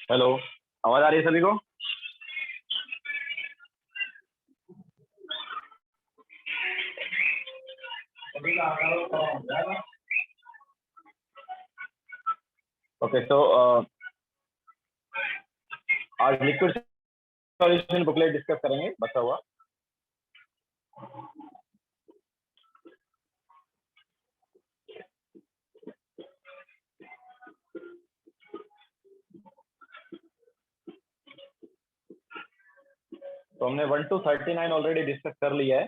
Hello. आवाज आ रही है सभी को? ओके, तो आज लिक्विड सॉल्यूशन बुकलेट डिस्कस करेंगे बचा हुआ। तो हमने 1 to 39 ऑलरेडी डिस्कस कर लिया है।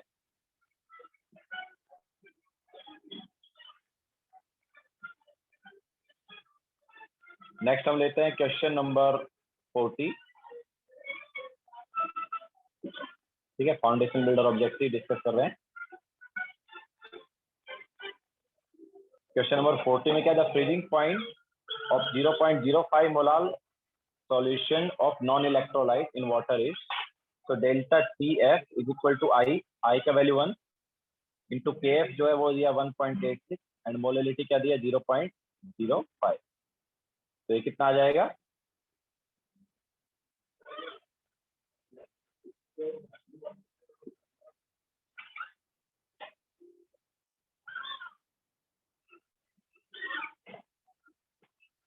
नेक्स्ट हम लेते हैं क्वेश्चन नंबर 40। ठीक है, फाउंडेशन बिल्डर ऑब्जेक्टिव डिस्कस कर रहे हैं। क्वेश्चन नंबर 40 में क्या, the freezing point of 0.05 molal solution of non electrolyte in water is, तो delta T F is equal to i का वैल्यू 1 इंटू के एफ जो है वो दिया 1.86 एंड मोलिलिटी क्या दिया 0.05। तो ये कितना आ जाएगा?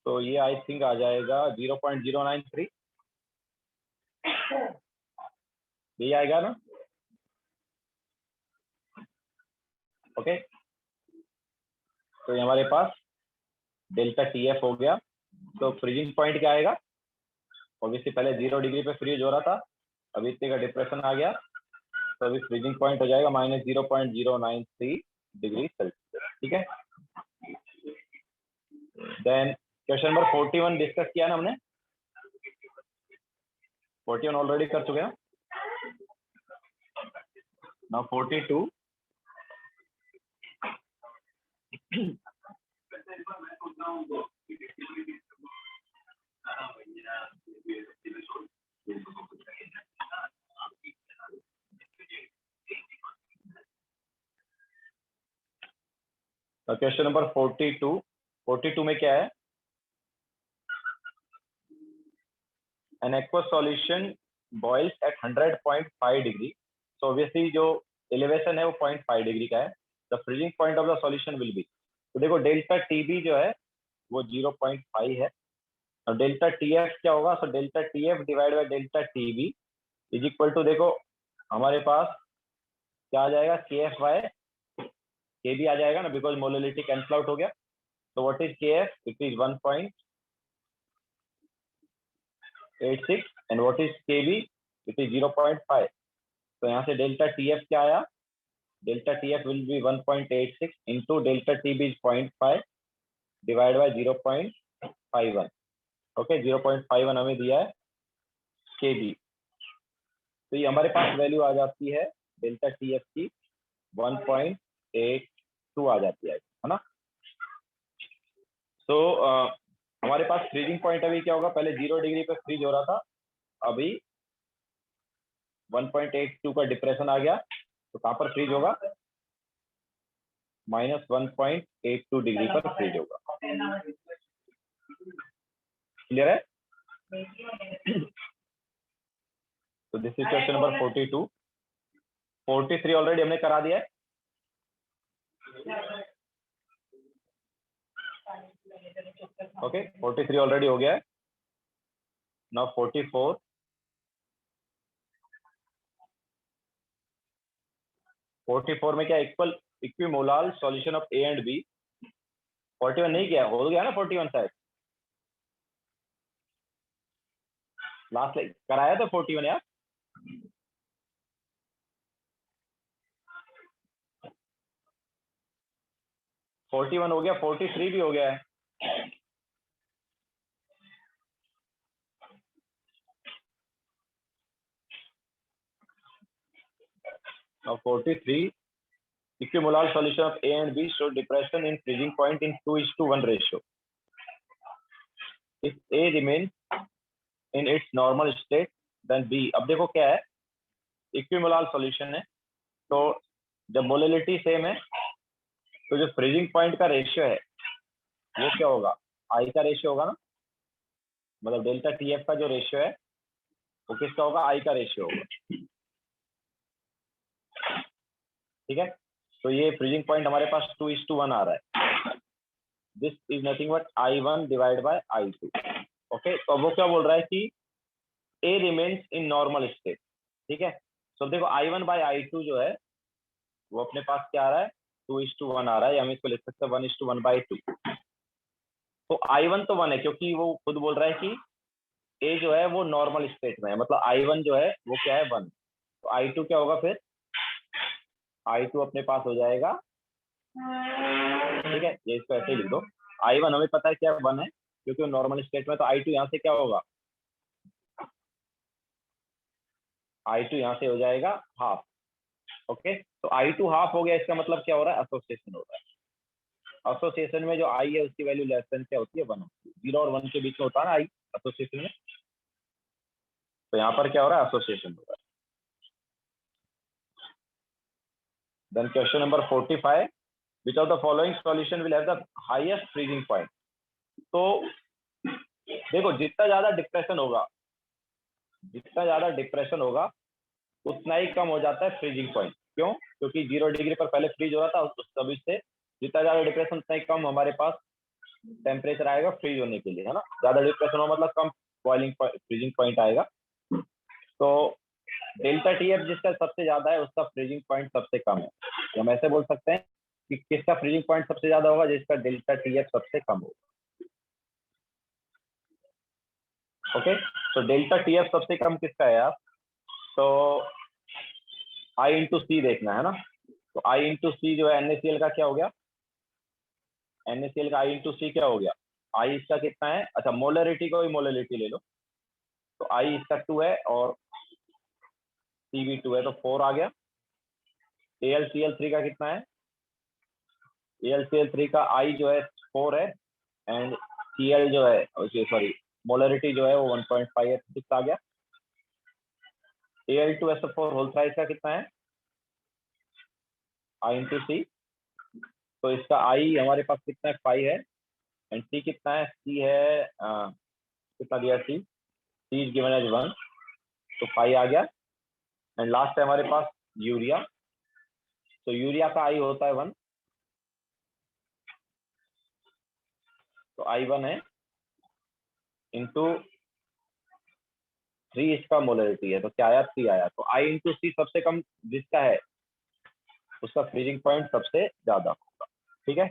तो ये आई थिंक आ जाएगा 0.093। ये आएगा ना? ओके, तो ये हमारे पास डेल्टा टी एफ हो गया। तो फ्रीजिंग पॉइंट क्या आएगा? ऑब्वियसली पहले 0 डिग्री पे फ्रीज हो रहा था, अभी इतने का डिप्रेशन आ गया, तो अभी फ्रीजिंग पॉइंट हो जाएगा -0.093 डिग्री सेल्सियस। ठीक है, देन क्वेश्चन नंबर 41 डिस्कस किया ना हमने। 41 ऑलरेडी कर चुके हैं। नाउ 42। क्वेश्चन नंबर 42 में क्या है, an aqueous solution boils at 100.5 degree. so obviously जो एलिवेशन है वो 0.5 डिग्री का है। The freezing point of the solution will be, तो देखो डेल्टा टीबी जो है वो 0.5 है और डेल्टा टीएफ क्या होगा? So delta TF divide by delta TB is equal to, देखो हमारे पास क्या आ जाएगा, K F by K B आ जाएगा ना, बिकॉज मोलिलिटी कैंसल आउट हो गया। तो what is K F? It is 1.86 and what is K B? It is 0.5। तो यहाँ से डेल्टा टी एफ क्या आया? Delta T F will be 1.86 into delta T B 0.5 divide by 0.51। Okay, 0.51 हमें दिया है के बी। तो ये हमारे पास वैल्यू आ जाती है डेल्टा टी एफ की 1.82 आ जाती है ना। तो हमारे पास फ्रीजिंग पॉइंट अभी क्या होगा? पहले 0 डिग्री पे फ्रीज हो रहा था, अभी 1.82 का डिप्रेशन आ गया, तो कहां पर फ्रीज होगा? -1.82 डिग्री पर फ्रीज होगा। क्लियर है? तो this is question number 42। 43 already हमने करा दिया है। ओके, 43 ऑलरेडी हो गया है। नाउ 44। 44 में क्या, equimolal solution of A and B. 41 नहीं किया, हो गया ना 41 शायद, लास्ट कराया था 41 यार। फोर्टी वन हो गया, 43 भी हो गया है। Now 43, equimolar solution of A and B show depression in freezing point in 2:1 ratio. If A remains in its normal state, then B. अब देखो क्या है, इक्विमोलार सॉल्यूशन है, तो जब मोलिलिटी सेम है तो जो फ्रीजिंग पॉइंट का रेशियो है वो क्या होगा? आई का रेशियो होगा ना, मतलब डेल्टा टी एफ का जो रेशियो है वो किसका होगा, आई का रेशियो होगा। ठीक है, तो ये फ्रीजिंग पॉइंट हमारे पास 2:1 आ रहा है। This is nothing but I1 divide by I2। Okay, तो वो क्या बोल रहा है कि ए रिमेन्स इन नॉर्मल स्टेट। ठीक है, तो देखो I1 बाय I2 जो है वो अपने पास क्या आ रहा है, 2:1 आ रहा है, या हम इसको लिख सकते हैं 1:1/2। तो I1 तो 1 है, क्योंकि वो खुद बोल रहा है कि ए जो है वो नॉर्मल स्टेट में है, मतलब I1 जो है वो क्या है, 1। तो I2 क्या होगा फिर, I2 अपने पास हो जाएगा, ठीक है, ये इसको ऐसे ही लिख दो। I1 हमें पता है क्या 1 है, क्योंकि वो नॉर्मल स्टेट में, तो I2 यहाँ से क्या होगा, I2 यहाँ से हो जाएगा हाफ। ओके, तो I2 हाफ हो गया, इसका मतलब क्या हो रहा है, एसोसिएशन हो रहा है। एसोसिएशन में जो I है उसकी वैल्यू लेस देन क्या होती है, 1 होती है। 0 और 1 के बीच में होता है ना I एसोसिएशन में, तो यहाँ पर क्या हो रहा है, एसोसिएशन हो रहा है। Then question number 45, which of the following solution will have the highest freezing point? तो देखो, जितना ज्यादा डिप्रेशन होगा, जितना ज्यादा डिप्रेशन होगा उतना ही कम हो जाता है फ्रीजिंग पॉइंट। क्यों, क्योंकि 0 डिग्री पर पहले फ्रीज हो रहा था, उस तभी से जितना ज्यादा डिप्रेशन उतना ही कम हमारे पास टेम्परेचर आएगा फ्रीज होने के लिए, है ना। ज्यादा डिप्रेशन हो मतलब कम बॉइलिंग फ्रीजिंग पॉइंट आएगा। तो डेल्टा टी एफ जिसका सबसे ज्यादा है उसका फ्रीजिंग पॉइंट सबसे कम है। हम ऐसे बोल सकते हैं कि किसका फ्रीजिंग पॉइंट सबसे ज्यादा होगा, जिसका डेल्टा टी एफ सबसे कम होगा। ओके, तो डेल्टा टी एफ सबसे कम किसका है यार, तो I इंटू सी देखना है ना। तो I इंटू सी जो है NaCl का क्या हो गया, NaCl का I इंटू सी क्या हो गया, I इसका कितना है, अच्छा मोलरिटी को ही मोलरिटी ले लो, तो I इसका 2 है और C भी 2 है, तो 4 आ गया। AlCl3 का कितना है, AlCl3 का I जो है 4 है, एंड Cl जो है, सॉरी मोलरिटी जो है वो 1.5 है, 6 आ गया। Al2SO4 होल साइज का कितना है, I इंटू सी, तो इसका I हमारे पास कितना है, 5 है, एंड C कितना है, C है कितना दिया, C इज गिवन एज 1, तो 5 आ गया। एंड लास्ट है हमारे पास यूरिया, तो यूरिया का I होता है 1, तो I1 है इंटू 3 इसका मोलरिटी है, तो क्या आया, 3 आया। तो I इंटू सी सबसे कम जिसका है उसका फ्रीजिंग पॉइंट सबसे ज्यादा होगा। ठीक है,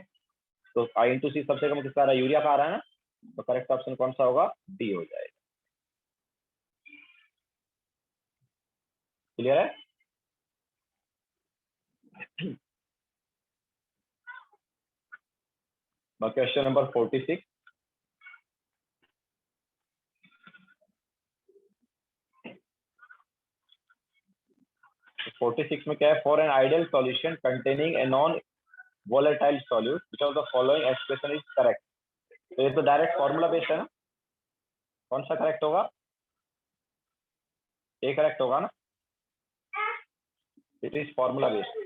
तो I इंटू सी सबसे कम किसका आ रहा है, यूरिया का आ रहा है ना, तो करेक्ट ऑप्शन कौन सा होगा, डी हो जाएगा। क्लियर है। क्वेश्चन नंबर 46, 46 में क्या है, for an ideal solution containing a non volatile solute which of the following expression is correct. तो ये तो डायरेक्ट फॉर्मूला बेस्ड है ना, कौन सा करेक्ट होगा, ए करेक्ट होगा ना, it is formula based.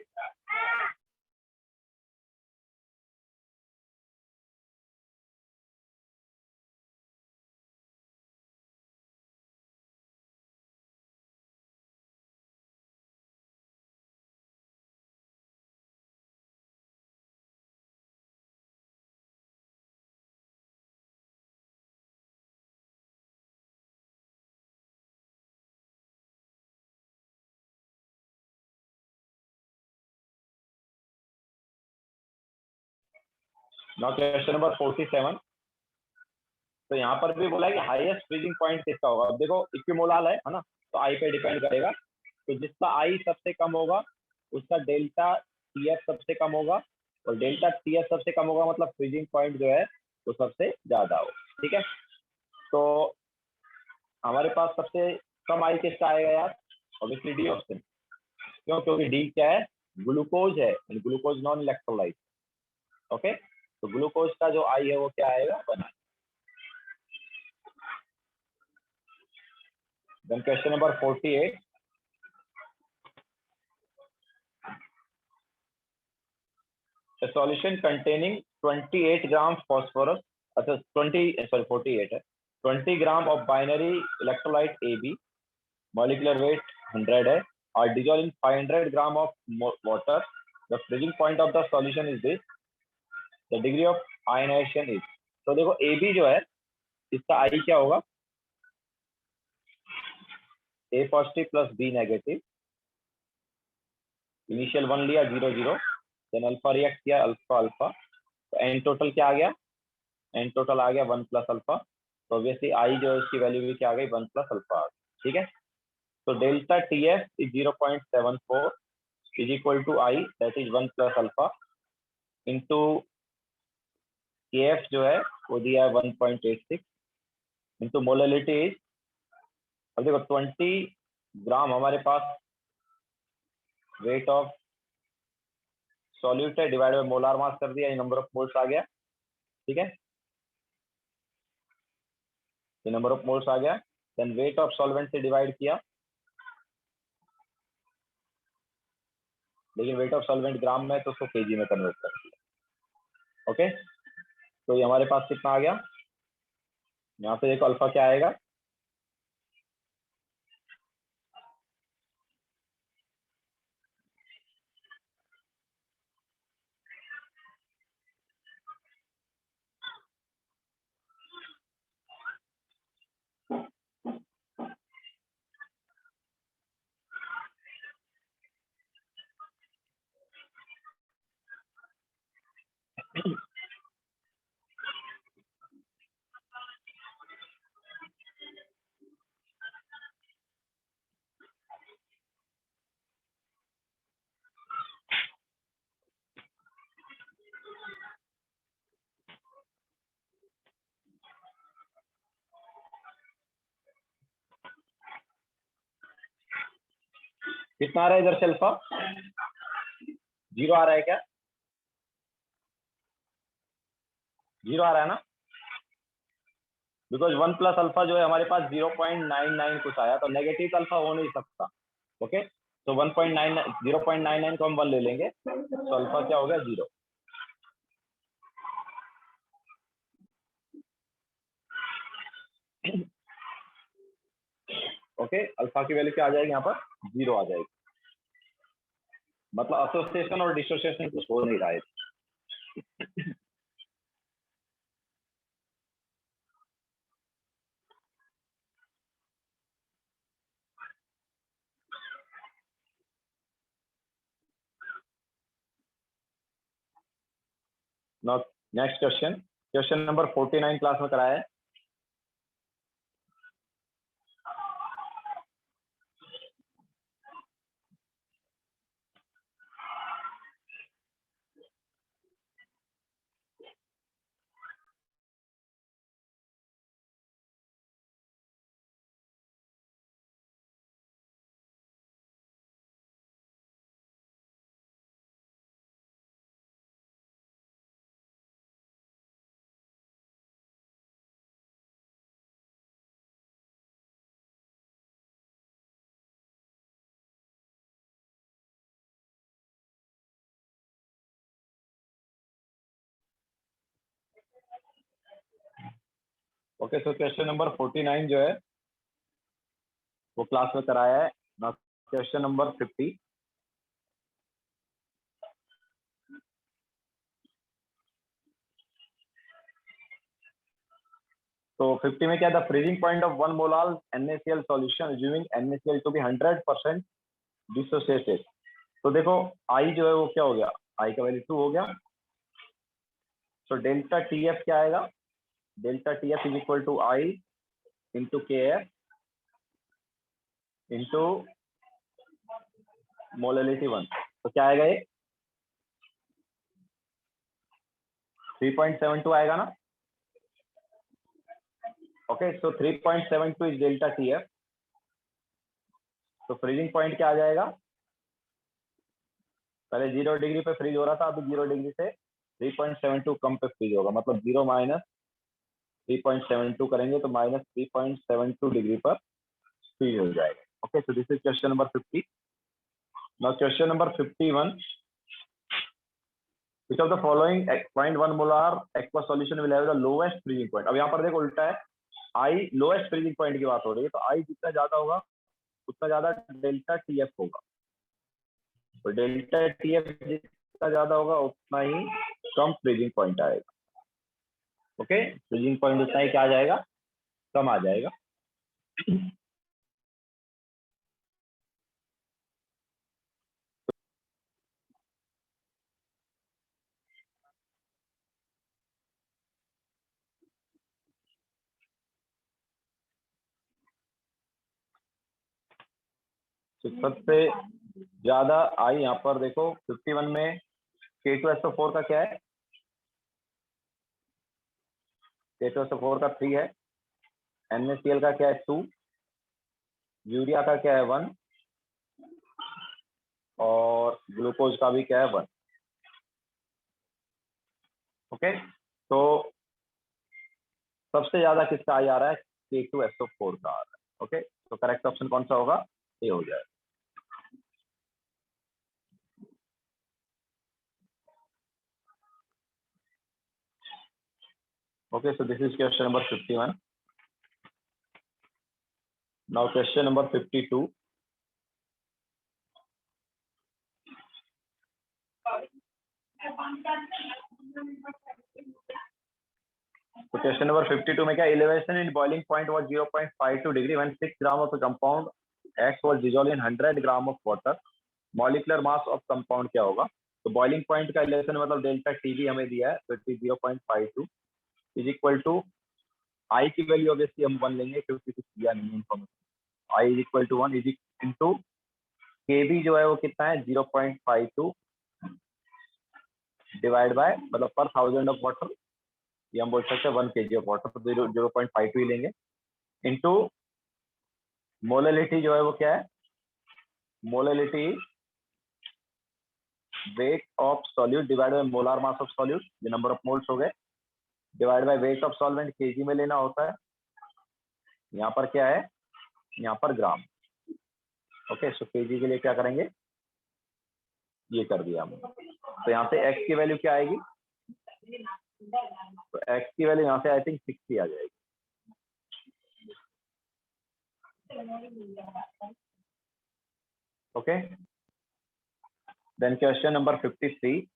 Now question number 47, तो यहाँ पर भी बोला है कि हाईएस्ट फ्रीजिंग पॉइंट किसका होगा। अब देखो इक्विमोलाल है ना, तो आई पे डिपेंड करेगा, तो जिसका आई सबसे कम होगा उसका डेल्टा टीएफ सबसे कम होगा, और डेल्टा टीएफ सबसे कम होगा मतलब फ्रीजिंग पॉइंट जो है वो सबसे ज्यादा होगा। ठीक है, तो हमारे पास सबसे कम आई किसका आएगा यार, ऑब्वियसली डी ऑप्शन। क्यों, क्योंकि डी क्या है, ग्लूकोज है, ग्लूकोज नॉन इलेक्ट्रोलाइट। ओके, तो ग्लूकोज का जो आई है वो क्या आएगा, बना। Then question number 48, a solution containing 28 gram phosphorus, अच्छा 48 है, 20 gram of binary electrolyte AB, molecular weight 100 है, और dissolved in 500 gram of water. The freezing point of the solution is this. The degree of ionization is. तो देखो AB जो है इसका I क्या होगा? A positive plus B negative. Initial 1 लिया 0 0, देन अल्फा रिएक्ट किया अल्फा अल्फा, तो एन टोटल क्या आ गया? एन टोटल आ गया 1 प्लस अल्फा. तो ऑब्वियसली आई जो है उसकी वैल्यू भी क्या आ गई? 1 प्लस अल्फा आ गई. ठीक है, तो delta TF is 0.74 is equal to I, that is 1 plus alpha into KF जो है वो दिया है 1.86 इंटू मोललिटी इज, अब देखो 20 ग्राम हमारे पास वेट ऑफ सॉल्यूट है, डिवाइड बाय मोलार मास कर दिया, ये नंबर ऑफ मोल्स आ गया. ठीक है, ये नंबर ऑफ मोल्स आ गया. देन वेट ऑफ सॉल्वेंट से डिवाइड किया, लेकिन वेट ऑफ सॉल्वेंट ग्राम में तो उसको केजी में कन्वर्ट कर दिया. ओके, तो ये हमारे पास कितना आ गया? यहाँ पे देखो अल्फा क्या आएगा? कितना आ रहा है इधर से? अल्फा 0 आ रहा है क्या? 0 आ रहा है ना, बिकॉज 1 प्लस अल्फा जो है हमारे पास 0.99 कुछ आया, तो नेगेटिव अल्फा हो नहीं सकता. ओके, तो 1.99 0.99 को हम 1 ले लेंगे, तो अल्फा क्या हो गया? 0. ओके, अल्फा की वैल्यू क्या आ जाएगी? यहाँ पर 0 आ जाएगी. मतलब एसोसिएशन और डिसोसिएशन कुछ हो नहीं रहा है. Now next question, question number 49 class में कराया है. ओके, सो क्वेश्चन नंबर 49 जो है वो क्लास में कराया है. ना क्वेश्चन नंबर 50. तो 50 में क्या था? Freezing point of 1 molar NaCl solution assuming NaCl to be 100% dissociated. तो देखो आई जो है वो क्या हो गया? आई का वैल्यू 2 हो गया. तो डेल्टा TF क्या आएगा? Delta TF is equal to i into KF into molality 1. तो क्या आएगा? ये 3.72 आएगा ना. Okay, so 3.72 is delta TF. तो फ्रीजिंग पॉइंट क्या आ जाएगा? पहले 0 डिग्री पे फ्रीज हो रहा था, अभी 0 डिग्री से 3.72 कम पे फ्रीज होगा, मतलब 0 माइनस 3.72 करेंगे तो माइनस 3.72 डिग्री पर फ्रीज हो जाएगा. Okay, so this is question number 50. Now question number 51. Which of the following 0.1 molar aqueous solution will have the lowest freezing point? अब यहाँ पर देखो उल्टा है, आई लोएस्ट फ्रीजिंग पॉइंट की बात हो रही है, तो आई जितना ज्यादा होगा उतना ज्यादा डेल्टा टीएफ होगा, तो डेल्टा टीएफ जितना ज्यादा होगा उतना ही कम फ्रीजिंग पॉइंट आएगा। ओके, फ्रीजिंग पॉइंट उतना ही क्या आ जाएगा, कम आ जाएगा। तो सबसे ज्यादा आई यहाँ पर देखो 51 में K2SO4 का क्या है, K2SO4 का 3 है, NaCl का क्या है 2, यूरिया का क्या है 1, और ग्लूकोज का भी क्या है 1। ओके, तो सबसे ज्यादा किसका आई आ रहा है, K2SO4 का आ रहा है। ओके, तो करेक्ट ऑप्शन कौन सा होगा, ये हो जाएगा। Okay, so this is question number 51. Now question number 52. So question number 52 में क्या, elevation in boiling point was 0.52 degree when 6 gram of the compound X was dissolved in 100 gram of water. Molecular mass of compound क्या होगा, तो boiling point का elevation मतलब delta T B हमें दिया है, तो it is 0.52 is equal to i की वैल्यू ऑब्वियसली हम 1 लेंगे क्योंकि कुछ दिया नहीं है information. I is equal to 1 is into K B जो है वो कितना है 0.52 डिवाइड बाय मतलब पर 1000 ऑफ वाटर, ये हम बोल सकते हैं 1 kg ऑफ वाटर, तो 0.52 ही लेंगे, इनटू मोलैलिटी जो है वो क्या है, molality weight of solute divide by molar mass of solute, ये नंबर ऑफ मोल्स हो गए, divide by weight of solvent KG में लेना होता है, यहाँ पर क्या है, यहाँ पर ग्राम। ओके, सो केजी के लिए क्या करेंगे, ये कर दिया हमने, तो यहाँ से एक्स की वैल्यू क्या आएगी, तो एक्स की वैल्यू यहाँ से आई थिंक 60 आ जाएगी। Okay, then question number 53,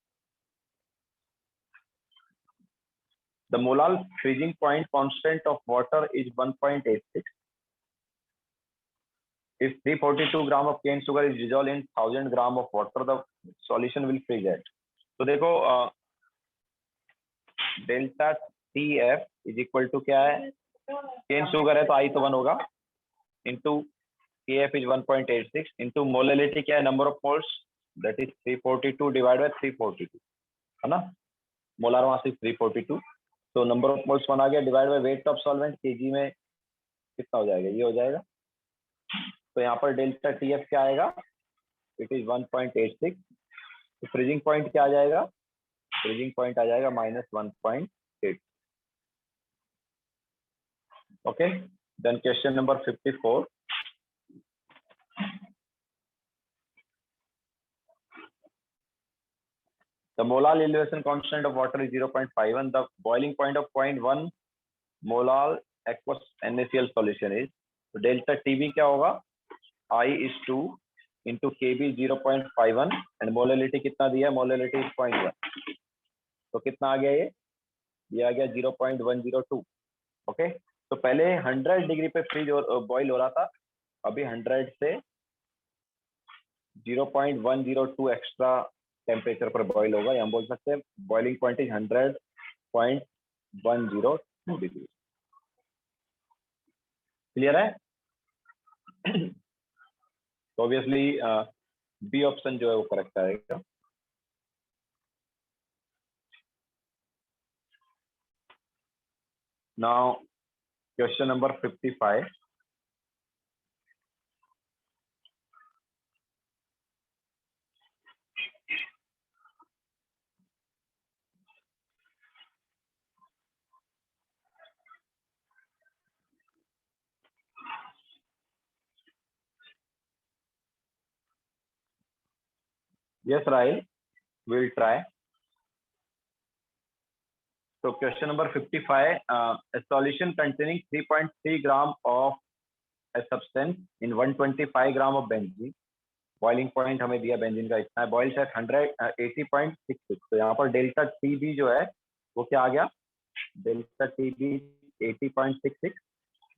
the molar freezing point constant of water is 1.86. If 342 gram of cane sugar is dissolved in 1000 gram of water, the solution will freeze at. तो देखो delta T F is equal to क्या है, cane sugar है तो आई तो 1 होगा, into के F is 1.86 into molality क्या है, number of moles that is 342 divide by 342 है ना, मोलार मास इज 342, तो नंबर ऑफ मोल्स 1 आ गया, divide by weight of solvent KG में कितना हो जाएगा, ये हो जाएगा, तो यहाँ पर डेल्टा टी एफ क्या आएगा, इट इज 1.86, तो फ्रीजिंग पॉइंट क्या आ जाएगा, फ्रीजिंग पॉइंट आ जाएगा -1.8। Okay, then question number 54, the molar elevation constant of water is 0.51, the boiling point of 0.1 molar aqueous NaCl solution is, तो डेल्टा टीबी क्या होगा, I is 2 into Kb 0.51 and molality कितना दिया है, मोलैलिटी इज 0.1, तो कितना आ गया ये आ गया 0.102। ओके, तो पहले 100 डिग्री पे फ्रीज बॉइल हो रहा था, अभी 100 से 0.102 एक्स्ट्रा टेम्परेचर पर बॉइल होगा, या हम बोल सकते हैं boiling point is 100.102 degree. Clear है, तो ऑब्वियसली बी ऑप्शन जो है वो करेक्ट आएगा। Now question number 55, yes Rahil, we'll try. So question number 55, a solution containing 3.3 gram of a substance in 125 gram of benzene. Boiling point हमें दिया benzene का इतना है, बॉइल्स एट 180.66. तो यहाँ पर डेल्टा टी बी जो है वो क्या आ गया, डेल्टा टी बी 80.66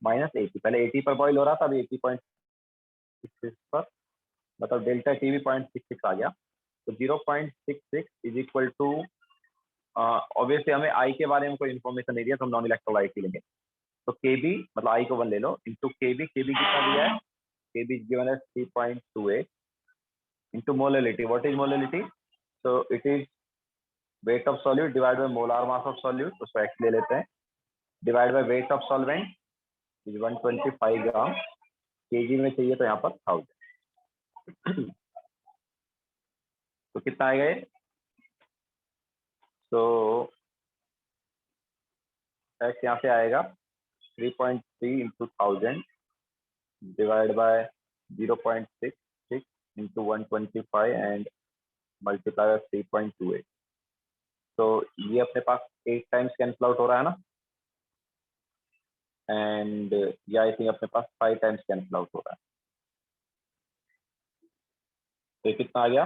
माइनस 80. पहले 80 पर बॉइल हो रहा था, अभी 80.66 पर, मतलब डेल्टा टी बी 0.66 आ गया. तो 0.66 इज इक्वल टू, ऑब्वियसली हमें आई के बारे में कोई इन्फॉर्मेशन नहीं दिया तो हम नॉन इलेक्ट्रोलाइट ही लेंगे. तो के बी मतलब आई को 1 ले लो, इंटू के बी कितना दिया है, के बी गिवन है 3.28 into molality. What is molality? So it is weight of solute divided by molar mass of solute. उसको x ले लेते हैं, divided by weight of solvent is 125 gram. kg में चाहिए तो यहाँ पर 1000. तो कितना आएगा ये? तो x यहाँ से आएगा 3.3 into 1000 divided by 0.66 into 125 and multiply by 3.28. तो ये अपने पास 8 टाइम्स कैंसिल आउट हो रहा है ना, एंड ये आई थिंक अपने पास 5 टाइम्स कैंसिल आउट हो रहा है. तो कितना आ गया,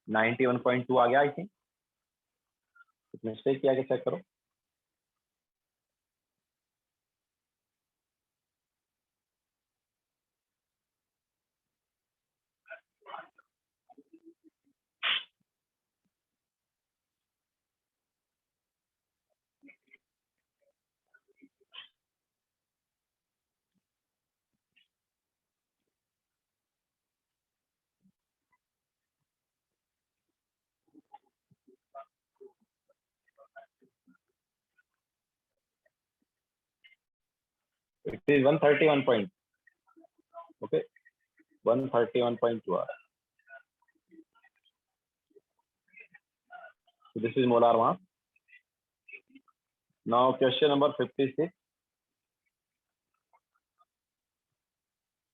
नाइनटी 1.2 आ गया आई थिंक. मिस्टेक किया कि चेक करो. इट इज 131 पॉइंट, ओके 131.2 आ रहा है. This is molar mass. Now question number 56.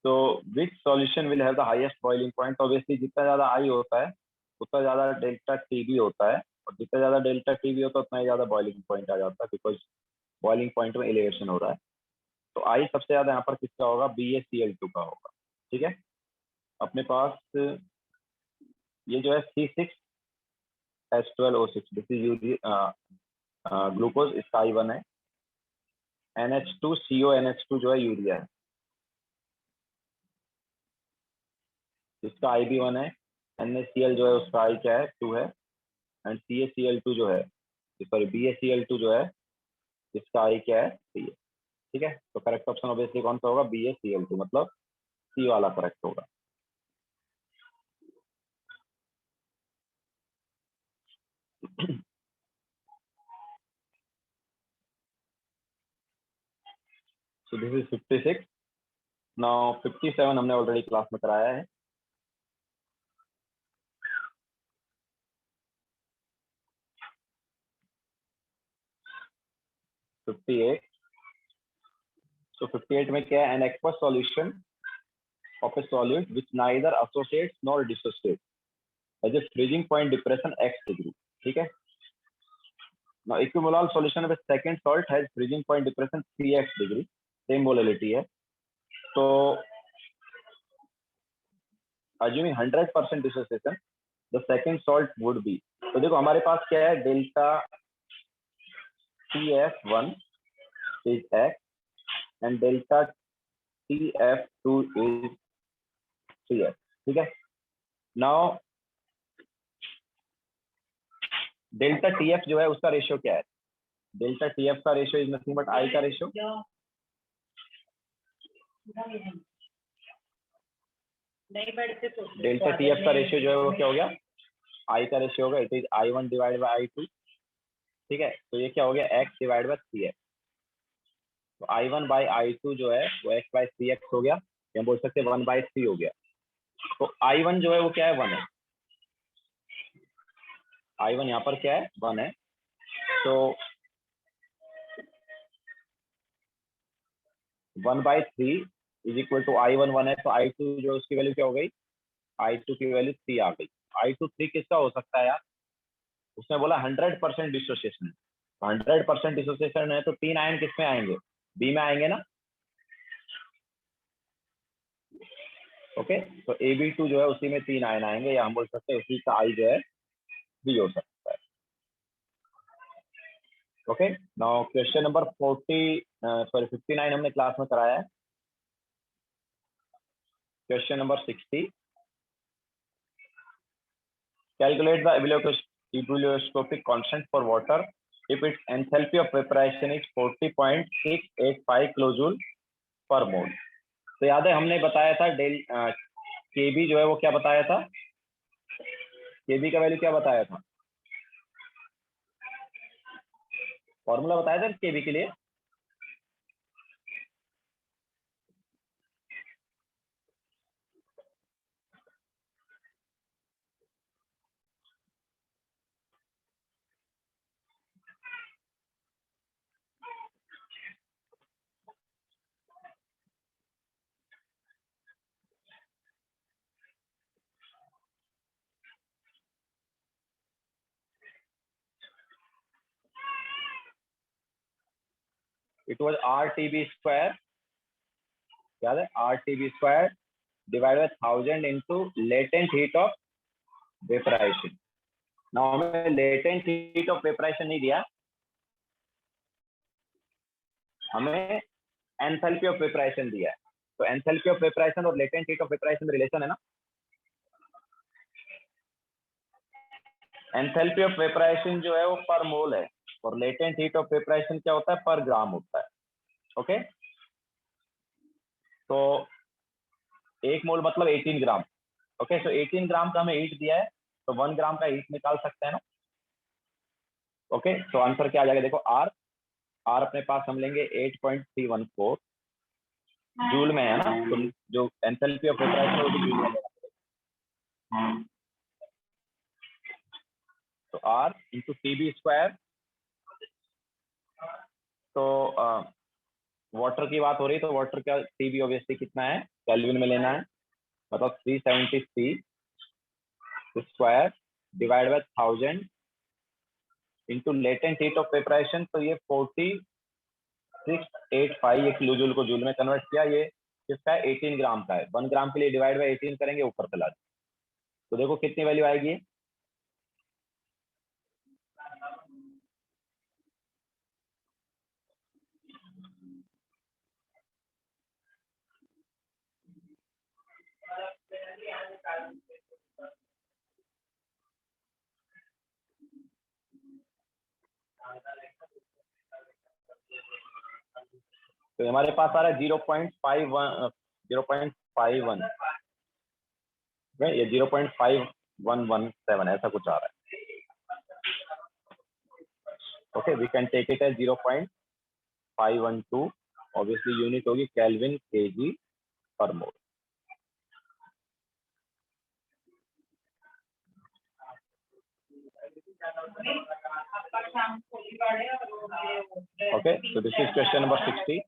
तो which solution will have the highest boiling point. Obviously जितना ज्यादा आई होता है उतना ज्यादा डेल्टा टीबी होता है, और जितना ज्यादा डेल्टा टीबी होता है उतना ही ज्यादा बॉइलिंग पॉइंट आ जाता है, बिकॉज बॉइलिंग पॉइंट में एलिवेशन हो रहा है. तो आई सबसे ज्यादा यहाँ पर किसका होगा, BaCl2 का होगा. ठीक है, अपने पास ये जो है C6H12O6, दिस इज ग्लूकोज, इसका I1 है. NH2CONH2 जो है यूरिया है, इसका IB1 है. NaCl जो है उसका I क्या है, 2 है. एंड CaCl2 जो है, सॉरी BaCl2 जो है इसका I क्या है, 3 है. ठीक है, तो करेक्ट ऑप्शन ऑब्वियसली कौन सा होगा, BaCl2, मतलब C वाला करेक्ट होगा. सो दिस इज 56. नाउ 57 हमने ऑलरेडी क्लास में कराया है. So 58 में क्या है, an aqueous solution of a solute which neither associates nor dissociates has a freezing point depression x degree. ठीक है, now equimolal solution of a second salt has freezing point depression 3x degree, same molality है. तो assuming 100% dissociation the second salt would be, तो देखो हमारे पास क्या है, delta TF1 is x and delta TF2 is 3x. ठीक है, नाउ डेल्टा TF जो है उसका रेशियो क्या है, डेल्टा TF का ratio is nothing but I का रेशियो. डेल्टा TF का रेशियो जो है वो क्या हो गया, आई का रेशियो होगा, it is I1 divide by I2. ठीक है, तो ये क्या हो गया, x डिवाइड बाय 3x. तो I1 बाय I2 जो है वो x बाय 3x हो गया, या बोल सकते हैं 1 बाय 3 हो गया. तो I1 जो है वो क्या है, 1 है. I1 यहाँ पर क्या है, 1 है. तो 1/3 इज इक्वल टू I1 1 है, तो I2 जो उसकी वैल्यू क्या हो गई, I2 की वैल्यू 3 आ गई। I2 3 किसका हो सकता है यार, उसने बोला 100% डिसोसिएशन, 100% डिसोसिएशन है तो 3 आयन किसमें आएंगे, बी में आएंगे ना। ओके, तो Ab2 जो है उसी में 3 आयन आएंगे, या हम बोल सकते हैं उसी का आई जो है बी हो सकता है। ओके, नाउ क्वेश्चन नंबर 59 हमने क्लास में कराया है। Question number 60, calculate the ebulloscopic constant for water if its enthalpy of vaporization is 40.685 kilojoule पर मोल। तो याद है हमने बताया था डेल केबी जो है वो क्या बताया था, केबी का वैल्यू क्या बताया था, फॉर्मूला बताया था केबी के लिए। इट वाज RTB स्क्वायर, याद है RTB square divide by 1000 into latent heat of vaporization. Now हमें लेटेंट हीट ऑफ वेपराइजेशन नहीं दिया, हमें एंथैल्पी ऑफ वेपराइजेशन दिया है। तो एंथैल्पी ऑफ वेपराइजेशन और लेटेंट हीट ऑफ वेपराइजेशन में रिलेशन है ना। एंथैल्पी ऑफ वेपराइजेशन जो है वो पर मोल है, और लेटेंट हीट ऑफ वेपराइजेशन क्या होता है, पर ग्राम होता है। ओके, तो 1 मोल मतलब 18 ग्राम। ओके, तो 18 ग्राम का हमें हीट दिया है, तो 1 ग्राम का हीट निकाल सकते हैं ना। ओके, तो आंसर क्या आ जाएगा, देखो आर, आर अपने पास हम लेंगे 8.314 जूल में है ना, तो जो एंथैल्पी ऑफ वेपराइजेशन वो भी जूल में है। तो आर इंटू टीबी स्क्वायर, तो वाटर की बात हो रही है तो वाटर का टीबी ऑब्वियसली कितना है, केल्विन में लेना है, मतलब 373 square divide by 1000 into latent heat of vaporization, तो ये 4685, ये किलो जूल को जूल में कन्वर्ट किया, ये किसका है 18 ग्राम का है। 1 ग्राम के लिए डिवाइड बाय 18 करेंगे, ऊपर चला जाए तो देखो कितनी वैल्यू आएगी। तो हमारे पास आ रहा है 0.51, 0.51, ये 0.5117 ऐसा कुछ आ रहा है। Okay, we can take it as 0.512, obviously unit होगी केल्विन केजी पर mole. Okay, so this is question number 60.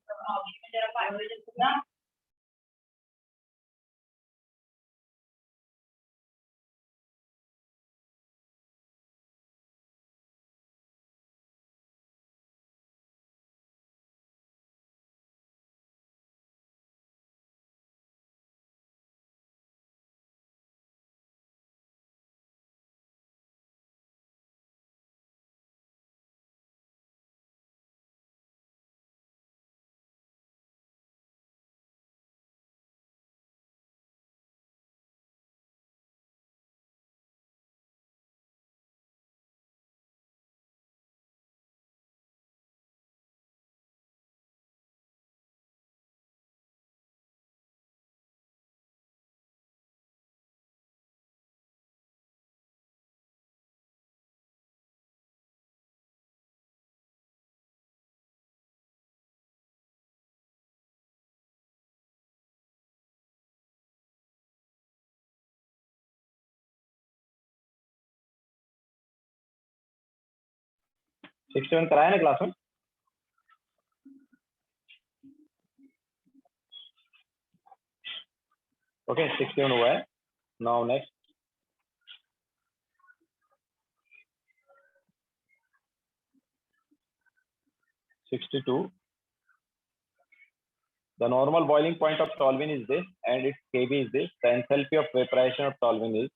Sixty one कराया ना क्लास में। ओके 61 हुआ है. Now next 62. The normal boiling point of toluene is this and its Kb is this. The enthalpy of vaporization of toluene is,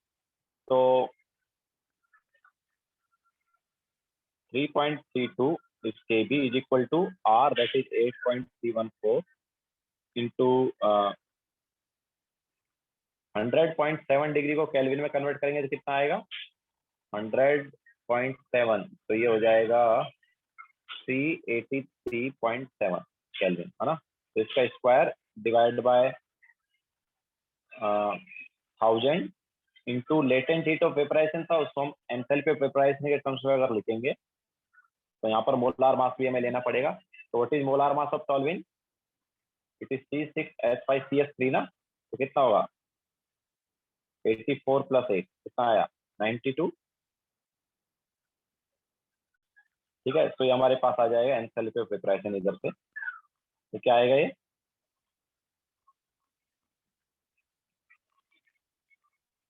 so 3.32 is Kb is equal to R, that is 8.314 into 100.7 degree को kelvin में convert करेंगे तो कितना आएगा 100.7, तो ये हो जाएगा 383.7 केल्विन, है ना. तो इसका square divide by 1000 into latent heat of vaporization था, उसको हम एंथैल्पी ऑफ वेपराइजेशन के टर्म्स में अगर लिखेंगे तो यहाँ पर मोलार मास भी हमें लेना पड़ेगा. तो what is molar mass of toluene? It is C6H5CH3 ना. तो कितना होगा 84 + 8 कितना आया 92. ठीक है, तो ये हमारे पास आ जाएगा एंथैल्पी ऑफ वेपराइजेशन इधर से. तो क्या आएगा ये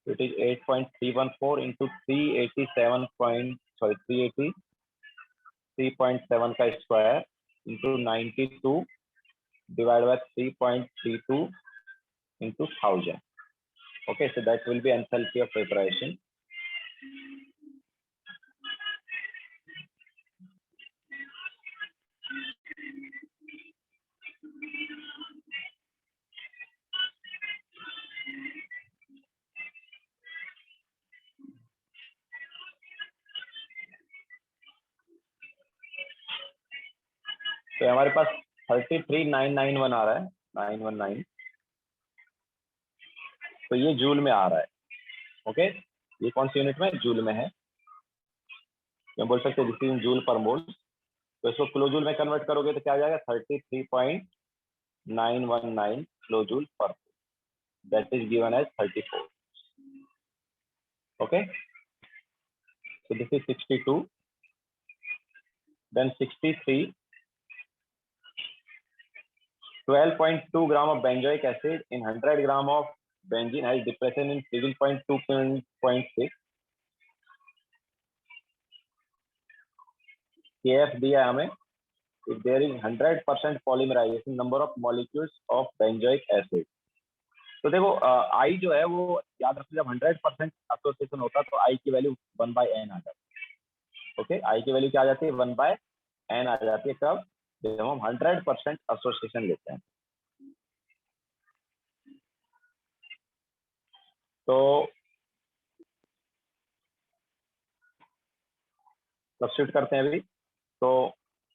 इट इज 8.314 इंटू 383.7 का square into 92 divided by 3.32 into 1000. Okay, so that will be enthalpy of vaporization. तो हमारे पास 33991 आ रहा है 919. तो ये जूल में आ रहा है. ओके, ये कौन सी यूनिट में जूल में है. मैं बोल सकते हैं दिस इज जूल पर मोल. तो इसको किलो जूल में कन्वर्ट करोगे तो क्या आ जाएगा 33.919 किलो जूल पर, that is given as 34. Okay, so this is 62, then 63. 12.2 gram of benzoic acid in 100 gram of benzene has depression in freezing point 2.6. Kf दिया है हमें. If there is 100% polymerization number of molecules of benzoic acid. तो देखो I जो है वो याद रखो जब 100% एसोसिएशन होता है तो I की वैल्यू 1/n आ जाती है. ओके, I की वैल्यू क्या आ जाती है 1/n आ जाती है. कब जब हम 100% एसोसिएशन लेते हैं. तो सब्स्टिट्यूट करते हैं अभी. तो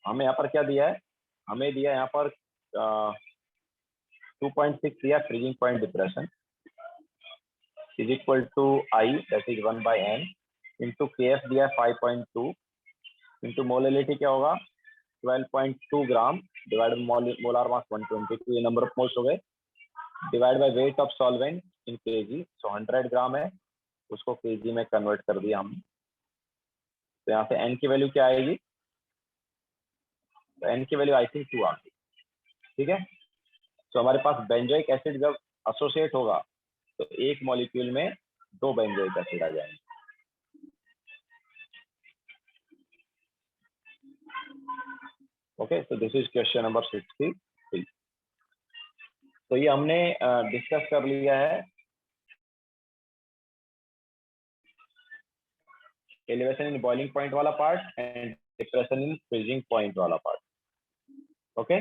हमें यहाँ पर क्या दिया है, हमें दिया यहाँ पर 2.6 दिया freezing point depression is equal to I that is 1/n into Kf दिया 5.2 इंटू मोलिलिटी क्या होगा 12.2 ग्राम डिवाइड मोलार मास 122, ये नंबर ऑफ मोल्स हो गए, divide by weight of solvent in KG. So 100 gram है उसको केजी में convert कर दिया हमने. तो यहाँ से n की वैल्यू क्या आएगी, तो n की वैल्यू आई थिंक 2 आ गई. ठीक है, तो हमारे पास बेंजोइक एसिड जब एसोसिएट होगा तो एक मॉलिक्यूल में 2 बेंजोइक एसिड आ जाएंगे. Okay, so this is question number 63. तो ये हमने डिस्कस कर लिया है एलिवेशन इन बॉइलिंग पॉइंट वाला part and depression in freezing point वाला पार्ट. ओके.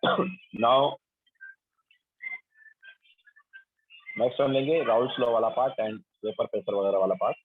नाउ नेक्स्ट हम लेंगे राउल्स लॉ वाला पार्ट एंड वेपर प्रेशर वगैरह वाला part.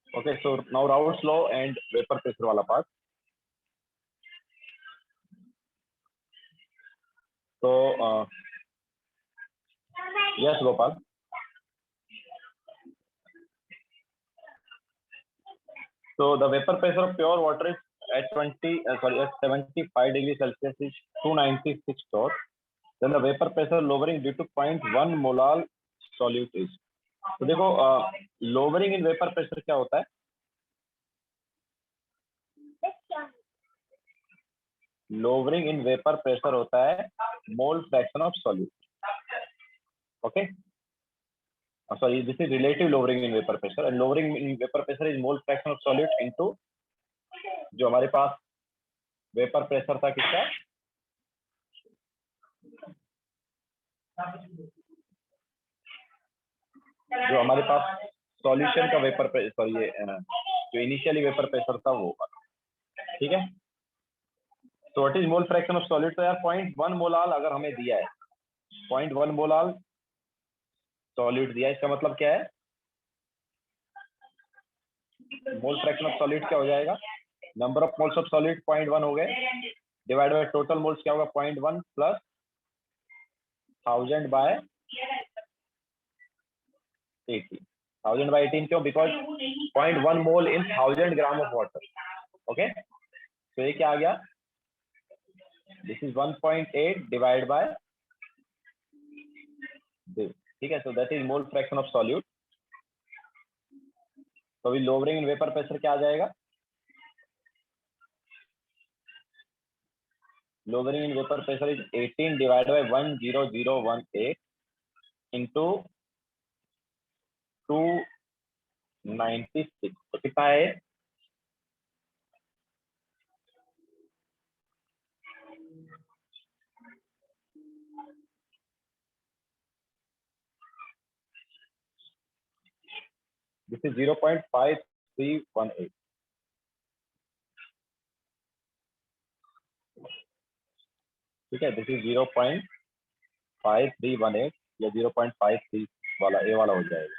Okay, so now Raoult's law and vapor pressure wala part. So yes, Gopal. So the vapor pressure of pure water is at 75 degrees Celsius is 296 torr. Then the vapor pressure lowering due to 0.1 molal solute is. तो देखो lowering in vapor pressure क्या होता है? Lowering in vapor pressure होता है mole fraction of solute. Okay. Sorry, this is relative lowering in vapor pressure, and lowering in vapor pressure is mole fraction of solute into जो हमारे पास vapour pressure था किसका, जो हमारे पास सॉल्यूशन का vapour pressure, ये जो इनिशियली वेपर प्रेशर था वो, ठीक है। तो what is mole fraction of solid? तो यार 0.1 मोलाल अगर हमें दिया है, 0.1 मोलाल सॉलिड दिया है, इसका मतलब क्या है? मोल फ्रैक्शन ऑफ सॉलिड क्या हो जाएगा? Number of moles of solid 0.1 हो गए, डिवाइड बाय टोटल मोल्स क्या होगा? 0.1 प्लस 1000 बाय 18। 1000 बाय 18 क्यों? Because 0.1 mole in 1000 gram of water. Okay, तो ये क्या आ गया? This is 1.8 divide by this, ठीक है। So that is mole fraction of solute. तो अभी लोअरिंग इन वेपर प्रेशर क्या आ जाएगा? Lowering in vapor pressure is 18 divided by 10018 into 296। तो कितना है? This is 0.5318। ठीक है, दिस इज 0.5318 या 0.53 वाला, ए वाला हो जाएगा।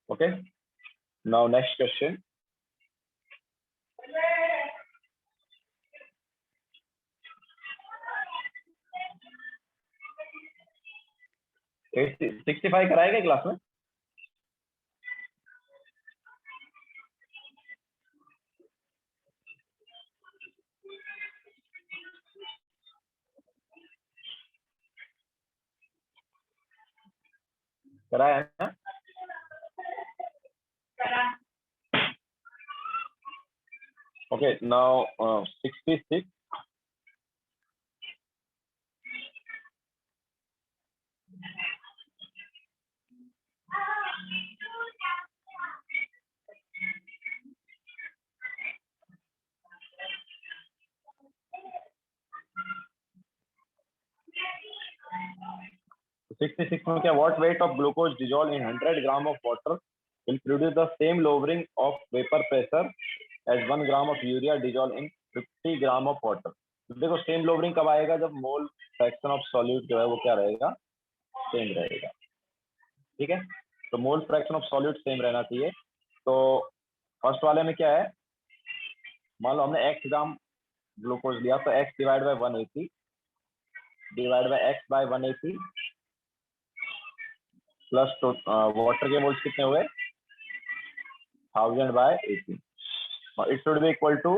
Okay, now next question. Eight 65 कराएगा क्लास में? कराया है ना? Okay, now 66. So 66 में क्या, what weight of glucose dissolved in 100 gram of water will produce the same lowering of vapor pressure as 1 gram of urea dissolved in 50 gram of water. तो देखो same lowering कब आएगा, जब मोल fraction of solute जो है वो क्या रहेगा, सेम रहेगा। ठीक है, तो मोल फ्रैक्शन ऑफ सॉल्यूट सेम रहना चाहिए। तो फर्स्ट वाले में क्या है, मान लो हमने x ग्राम ग्लूकोज लिया, तो x divide by 180 divide by x by 180 plus तो वाटर के मोल्स कितने हुए 1000 by 18, it should be equal to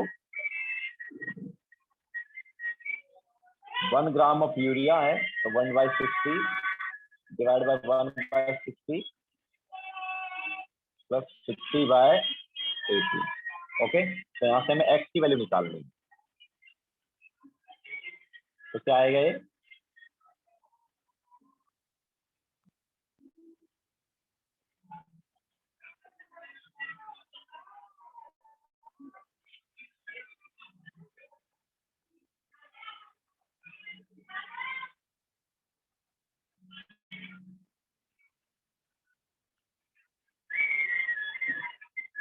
1 gram of urea है, तो 1/60 डिवाइड बाय 1/60 प्लस 60/18। ओके, तो यहाँ से हमें x की वैल्यू निकालनी है, तो क्या आएगा ये,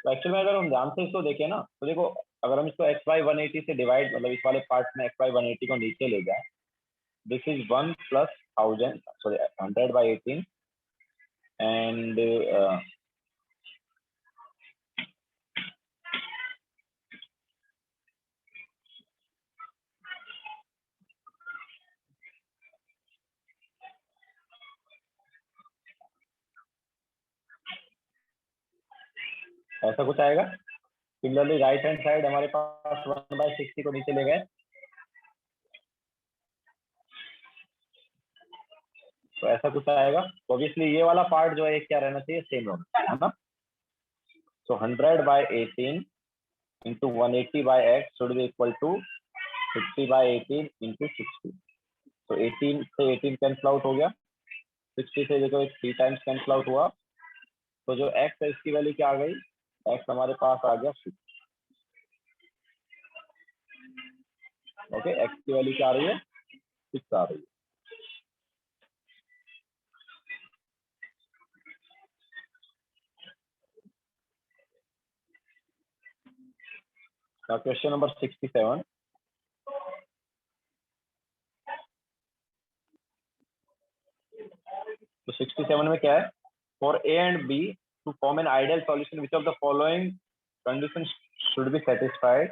तो एक्चुअल में अगर हम ध्यान से इसको देखें ना, तो देखो अगर हम इसको x/180 से डिवाइड, मतलब इस वाले पार्ट में x/180 को नीचे ले जाए, this is 1 plus 1000 sorry 100/18 and ऐसा कुछ आएगा। सिमिलरली राइट हैंड साइड हमारे पास 1/60 को नीचे ले गए, तो ऐसा कुछ आएगा। तो ऑब्वियसली ये वाला पार्ट जो है क्या रहना चाहिए, सेम होना चाहिए, है ना। So 100/18 into 180/x should be equal to 50/18 into 60। तो 18 से 18 कैंसिल आउट हो गया, 60 से देखो 3 टाइम्स कैंसिल आउट हुआ, तो जो x है इसकी वैल्यू क्या आ गई, x हमारे पास आ गया 6। ओके, x की वैल्यू क्या आ रही है, 6 आ रही है। Question number 67। तो 67 में क्या है, for A and B to form an ideal solution which of the following condition should be satisfied.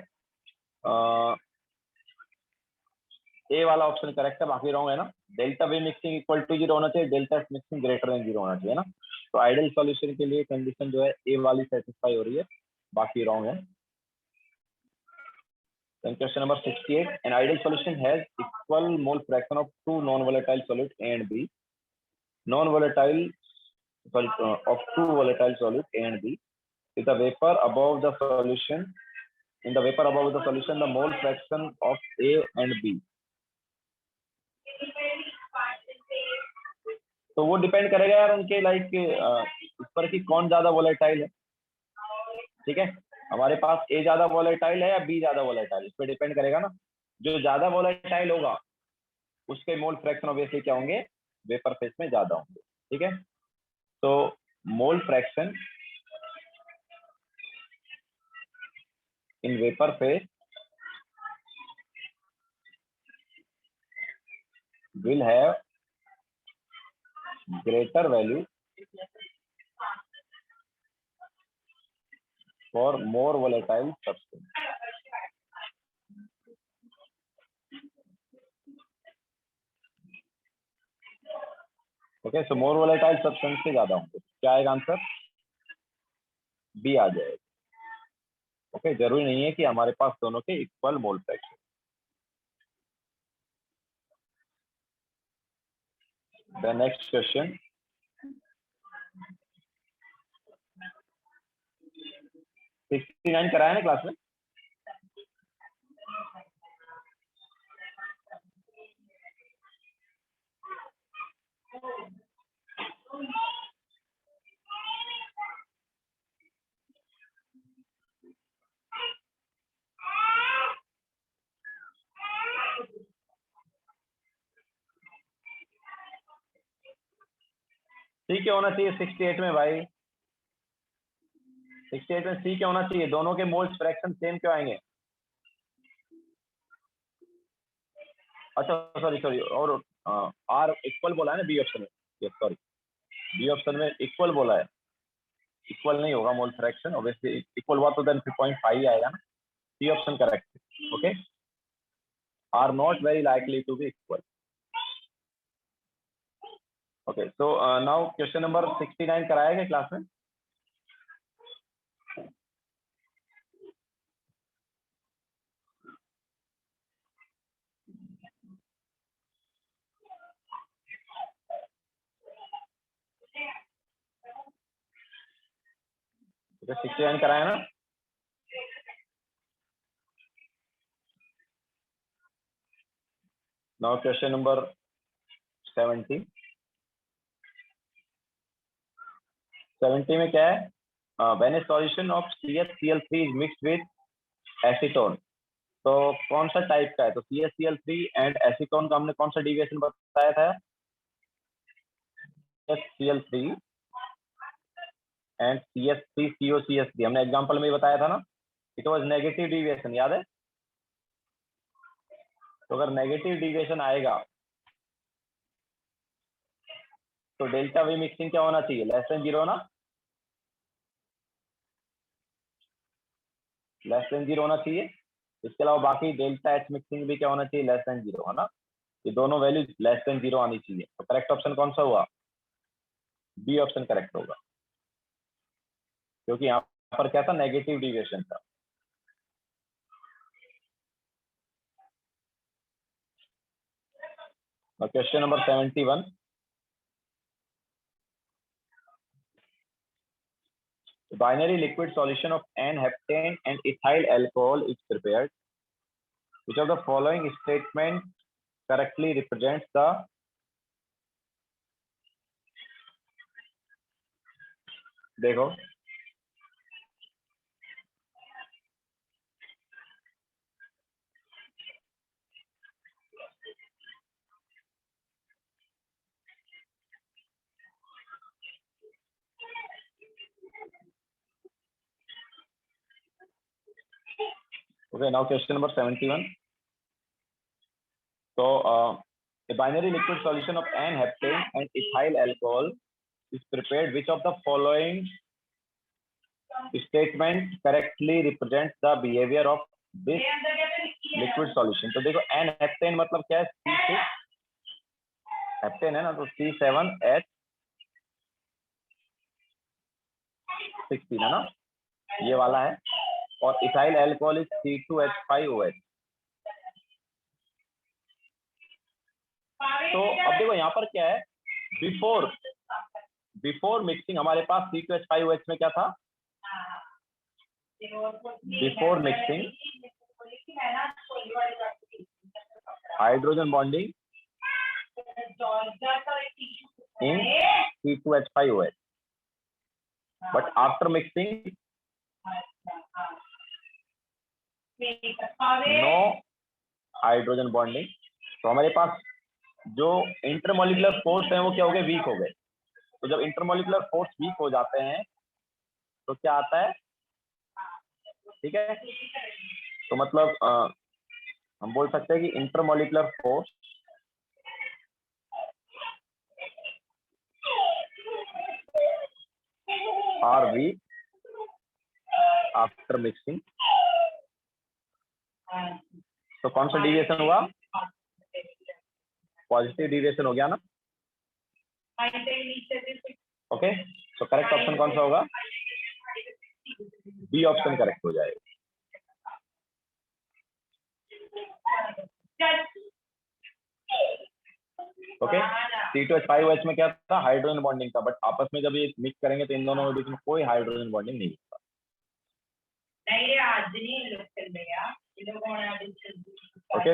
A वाला ऑप्शन करेक्ट है, बाकी रॉन्ग है ना। Delta V mixing equal to 0 होना चाहिए, डेल्टा मिक्सिंग ग्रेटर देन 0 होना चाहिए ना। तो आइडियल सॉल्यूशन के लिए कंडीशन जो है ए वाली सेटिस्फाई हो रही है, बाकी रॉन्ग है। Then question number 68. An ideal solution has equal mole fraction of two non-volatile solid A and B. Non-volatile of two volatile solid A and B. With the vapor above the solution, in the vapor above the solution, the mole fraction of A and B. तो वो depend करेगा यार उनके like इस पर कि कौन ज्यादा वोलेटाइल है। ठीक है, हमारे पास ए ज्यादा वोलेटाइल है या बी ज्यादा वोलेटाइल, इस पर डिपेंड करेगा ना। जो ज्यादा वोलेटाइल होगा उसके मोल फ्रैक्शन ऑब्वियसली क्या होंगे, वेपर फेज में ज्यादा होंगे। ठीक है, तो मोल fraction in vapour phase will have greater value for more volatile substance. Okay, so more volatile substance से ज्यादा होंगे, क्या आएगा आंसर, बी आ जाएगा। ओके, जरूरी नहीं है कि हमारे पास दोनों के equal mole fraction. The next question 69 कराया ना क्लास में, सी क्या होना चाहिए 68 में भाई? 68 में सी क्या होना चाहिए? दोनों के मोल्स फ्रैक्शन सेम क्यों आएंगे? अच्छा सॉरी सॉरी, और आर इक्वल बोला है ना बी ऑप्शन में, सॉरी बी ऑप्शन में इक्वल बोला है, इक्वल नहीं होगा मोल फ्रैक्शन, ऑब्वियसली इक्वल हुआ तो देन 3.5 आएगा ना, C option correct. Okay, are not very likely to be equal. Okay, so now question number 69 कराया गया क्लास में? तो 69 कराया ना? Now question number 70। 70 में क्या है? When A solution of CaCl3 is mixed with acetone, तो कौन सा टाइप का है? तो CaCl3 एंड एसीटोन का हमने कौन सा डिविएशन बताया था? CaCl3 एंड CH3COCH3 हमने एग्जांपल में ही बताया था ना, इट वाज नेगेटिव डिविएशन, याद है? तो अगर नेगेटिव डिविएशन आएगा तो डेल्टा वी मिक्सिंग क्या होना चाहिए? लेस देन 0 ना, लेस देन 0 होना चाहिए। इसके अलावा बाकी डेल्टा एच मिक्सिंग भी क्या होना चाहिए? लेस देन 0, है ना? ये दोनों वैल्यू लेस देन 0 आनी चाहिए। तो करेक्ट ऑप्शन कौन सा हुआ? बी ऑप्शन करेक्ट होगा, क्योंकि यहाँ पर क्या था? नेगेटिव डिविएशन था। Question number 71। The binary liquid solution of N-heptane and ethyl alcohol is prepared. Which of the following statement correctly represents the? देखो, okay, now question number 71. So a binary liquid solution of N-heptane and ethyl alcohol is prepared. Which of the following statement correctly represents the behavior of this liquid solution? तो देखो N-heptane मतलब क्या है? C6 heptane है ना, तो C7H16 है ना, ये वाला है। और इथाइल अल्कोहल इज C2H5OH। तो अब देखो यहाँ पर क्या है? बिफोर मिक्सिंग हमारे पास C2H5OH में क्या था? Before mixing hydrogen bonding in C2H5OH, but after mixing no hydrogen bonding. तो हमारे पास जो इंटरमोलिकुलर फोर्स है वो क्या हो गए? वीक हो गए। तो जब इंटरमोलिकुलर फोर्स वीक हो जाते हैं तो क्या आता है? ठीक है, तो मतलब हम बोल सकते हैं कि intermolecular force are weak after mixing. तो कौन सा डिविएशन हुआ? पॉजिटिव डिविएशन हो गया ना। ओके, तो करेक्ट ऑप्शन कौन सा होगा? बी ऑप्शन करेक्ट हो जाएगा। ओके, C2H5OH में क्या था? हाइड्रोजन बॉन्डिंग था, बट आपस में जब ये मिक्स करेंगे तो इन दोनों के बीच में कोई हाइड्रोजन बॉन्डिंग नहीं होता। Okay,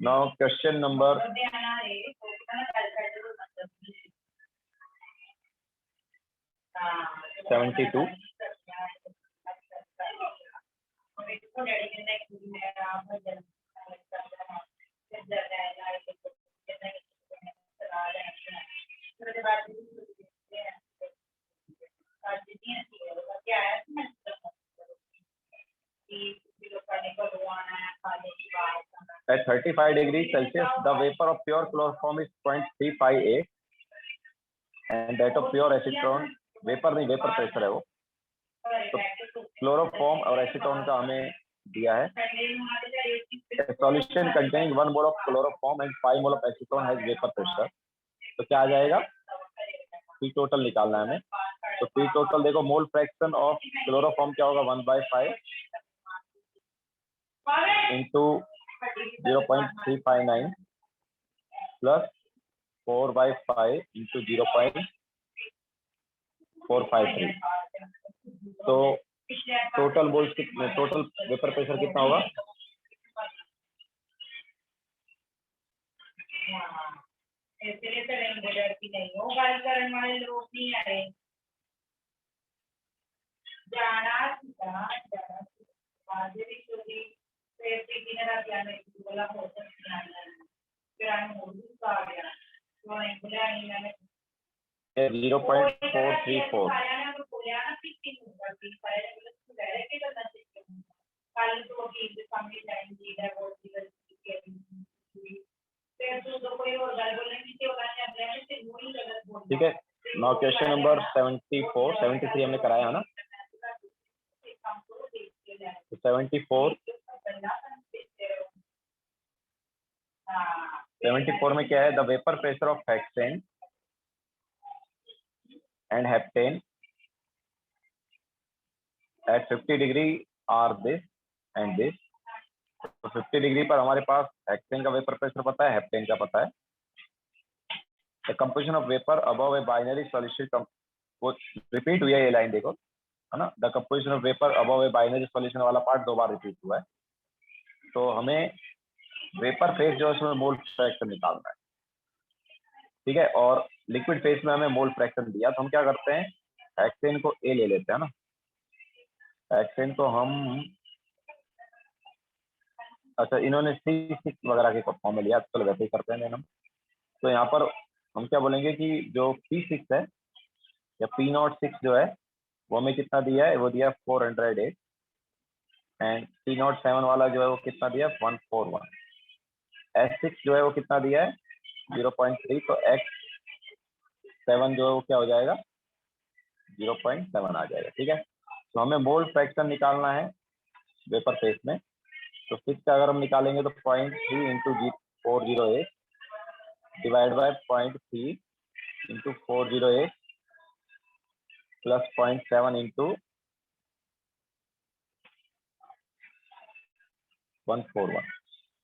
now question number 72। At 35 degrees Celsius, the vapor of pure chloroform is 0.358 and that of pure acetone, vapour नहीं वेपर प्रेशर है वो, तो क्लोरोफॉर्म और एसीटोन का हमें दिया है. Solution containing 1 mole of chloroform and 5 mole of acetone has vapour pressure. तो क्या आ जाएगा, पी टोटल निकालना है हमें. तो पी टोटल देखो, मोल फ्रैक्शन ऑफ क्लोरोफॉर्म क्या होगा, 1/5 इंटू 0.359 प्लस 4/5 इंटू 0.453. तो टोटल मोल्स कितने, टोटल वेपर प्रेशर कितना होगा, है 0.434. ठीक है. नाउ क्वेश्चन नंबर 74, 73 हमने कराया है ना. तो 74 में क्या है, the vapour pressure of hexane and heptane at 50 degree are this and this. तो 50 डिग्री पर हमारे पास हेक्सेन का वेपर प्रेशर पता है, हेप्टेन का पता है. The composition of vapour above a binary solution, वो रिपीट हुआ है ये लाइन देखो, है ना. The composition of vapour above a binary solution वाला पार्ट 2 बार रिपीट हुआ है. तो हमें वेपर फेज जो है उसमें मोल फ्रैक्शन निकालना है. ठीक है. और लिक्विड फेज में हमें मोल फ्रैक्शन दिया, तो हम क्या करते हैं, हेक्सेन को ए ले लेते हैं ना. हेक्सेन को हम, अच्छा इन्होंने C6 वगैरह के फॉर्म में लिया, चलो वैसे ही करते हैं हम. तो यहाँ पर हम क्या बोलेंगे कि जो P6 है या P06 जो है वो हमें कितना दिया है, वो दिया 408 एंड P07 वाला जो है वो कितना दिया, 141. S6 जो है वो कितना दिया है, 0.3. तो X7 जो है वो क्या हो जाएगा, 0.7 आ जाएगा. ठीक है. तो हमें मोल फ्रैक्शन निकालना है वेपर फेज में. तो 6 का अगर हम निकालेंगे तो 0.3 into 408 divide by 0.3 into 408 plus 0.7 into 141.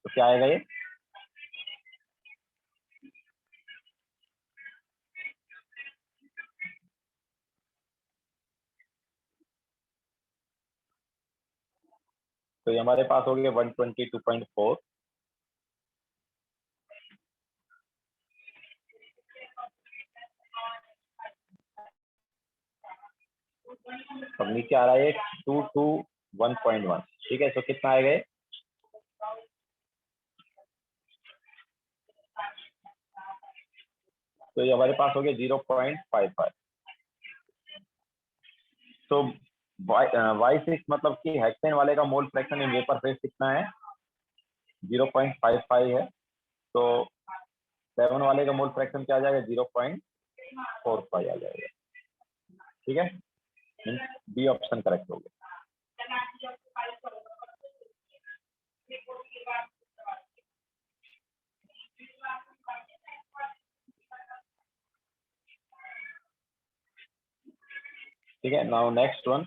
तो क्या आएगा ये, तो ये हमारे पास हो गया 122.4. अब नीचे आ रहा है 221.1. ठीक है. तो कितना आएगा ये, तो ये हमारे पास हो गया 0.55. तो Y6 मतलब कि हेक्सेन वाले का मोल फ्रैक्शन इन वेपर फेज कितना है, 0.55 है. तो 7 वाले का मोल फ्रैक्शन क्या आ जाएगा, 0.45 आ जाएगा. ठीक है. बी ऑप्शन करेक्ट हो गया. ठीक है. Now next one,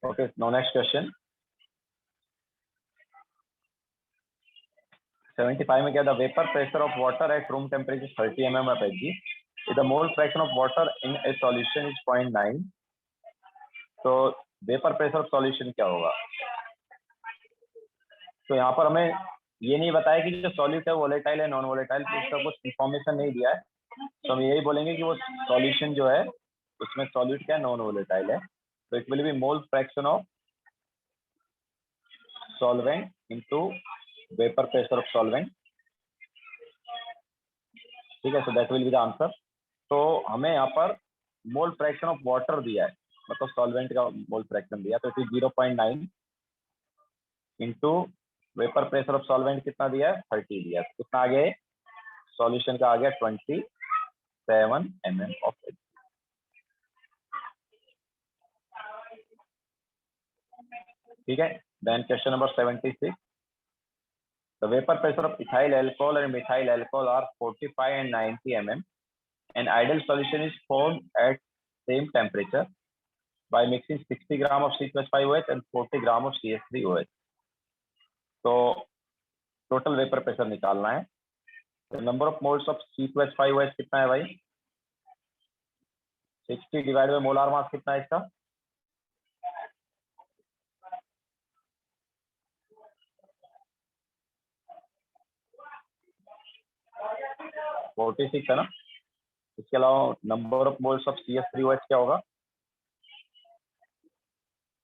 okay, now next question. 75 में क्या था, vapour pressure of water at room temperature 30 mm of Hg. The mole fraction of water in a solution is 0.9. तो वेपर प्रेशर ऑफ सॉल्यूशन क्या होगा, तो यहाँ पर हमें ये नहीं बताया कि जो सॉल्यूट है वोलेटाइल है नॉन वोलेटाइल, तो उसका कुछ इंफॉर्मेशन नहीं दिया है, तो हम यही बोलेंगे कि वो सॉल्यूशन जो है उसमें सॉल्यूट क्या नॉन वोलेटाइल है। तो it will be mole fraction of solvent into vapour pressure of solvent. ठीक है, so that will be the answer. तो हमें यहाँ पर मोल फ्रैक्शन ऑफ वाटर दिया है, मतलब सॉल्वेंट का मोल फ्रैक्शन दिया, तो it is 0.9 into vapour pressure of solvent कितना दिया है 30 दिया है, कितना आ गया सॉल्यूशन का आ गया 27 mm ऑफ एच। ठीक है, then question number 76, the vapour pressure of ethyl alcohol and methyl alcohol are 45 and 90 mm. An ideal solution is formed at same temperature by mixing 60 gram of C2H5OH and 40 gram of CH3OH. तो total vapour pressure निकालना है। तो number of moles of C2H5OH कितना है भाई 60 divide by molar mass कितना है इसका 46 है ना। इसके अलावा number of moles of CH3OH क्या होगा,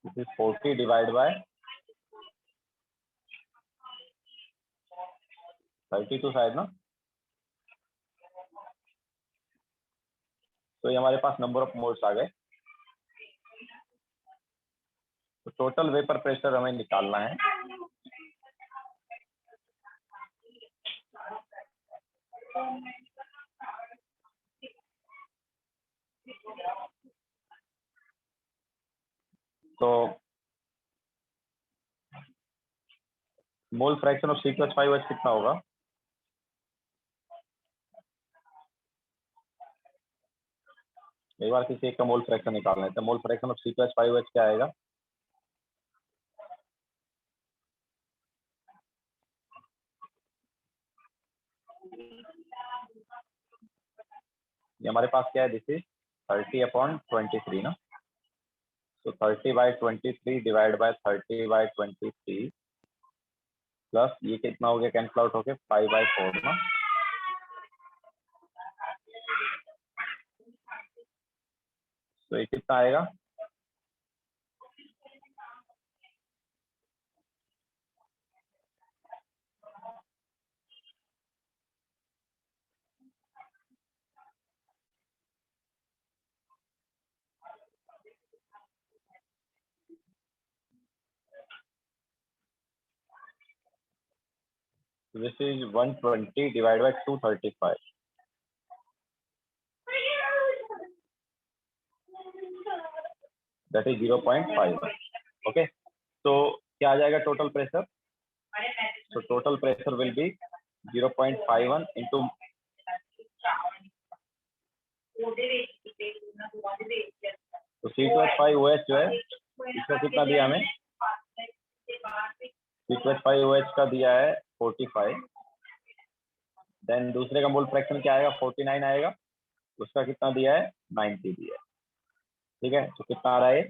दिस इज 40 डिवाइड बाय 32 शायद ना। तो ये हमारे पास नंबर ऑफ मोल्स आ गए। तो टोटल वेपर प्रेशर हमें निकालना है। तो मोल फ्रैक्शन ऑफ C2H5OH कितना होगा, एक बार किसी एक का मोल फ्रैक्शन निकालना है। तो मोल फ्रैक्शन ऑफ C2H5OH क्या आएगा, ये हमारे पास क्या है, दिस इज 30/23 ना। तो 30/23 डिवाइड बाय 30/23 प्लस ये कितना हो गया कैंसिल आउट हो गया 5/4 ना। तो ये कितना आएगा, this is 120 divide by 235। That is 0.5। Okay, तो क्या आ जाएगा टोटल प्रेशर, तो total pressure will be 0.51 into तो C2H5OH जो है इसका कितना दिया हमें, C2H5OH का दिया है 45, देन दूसरे का मोल फ्रैक्शन क्या आएगा 49 आएगा, उसका कितना दिया है 90 दिया है। ठीक है, तो कितना आ रहा है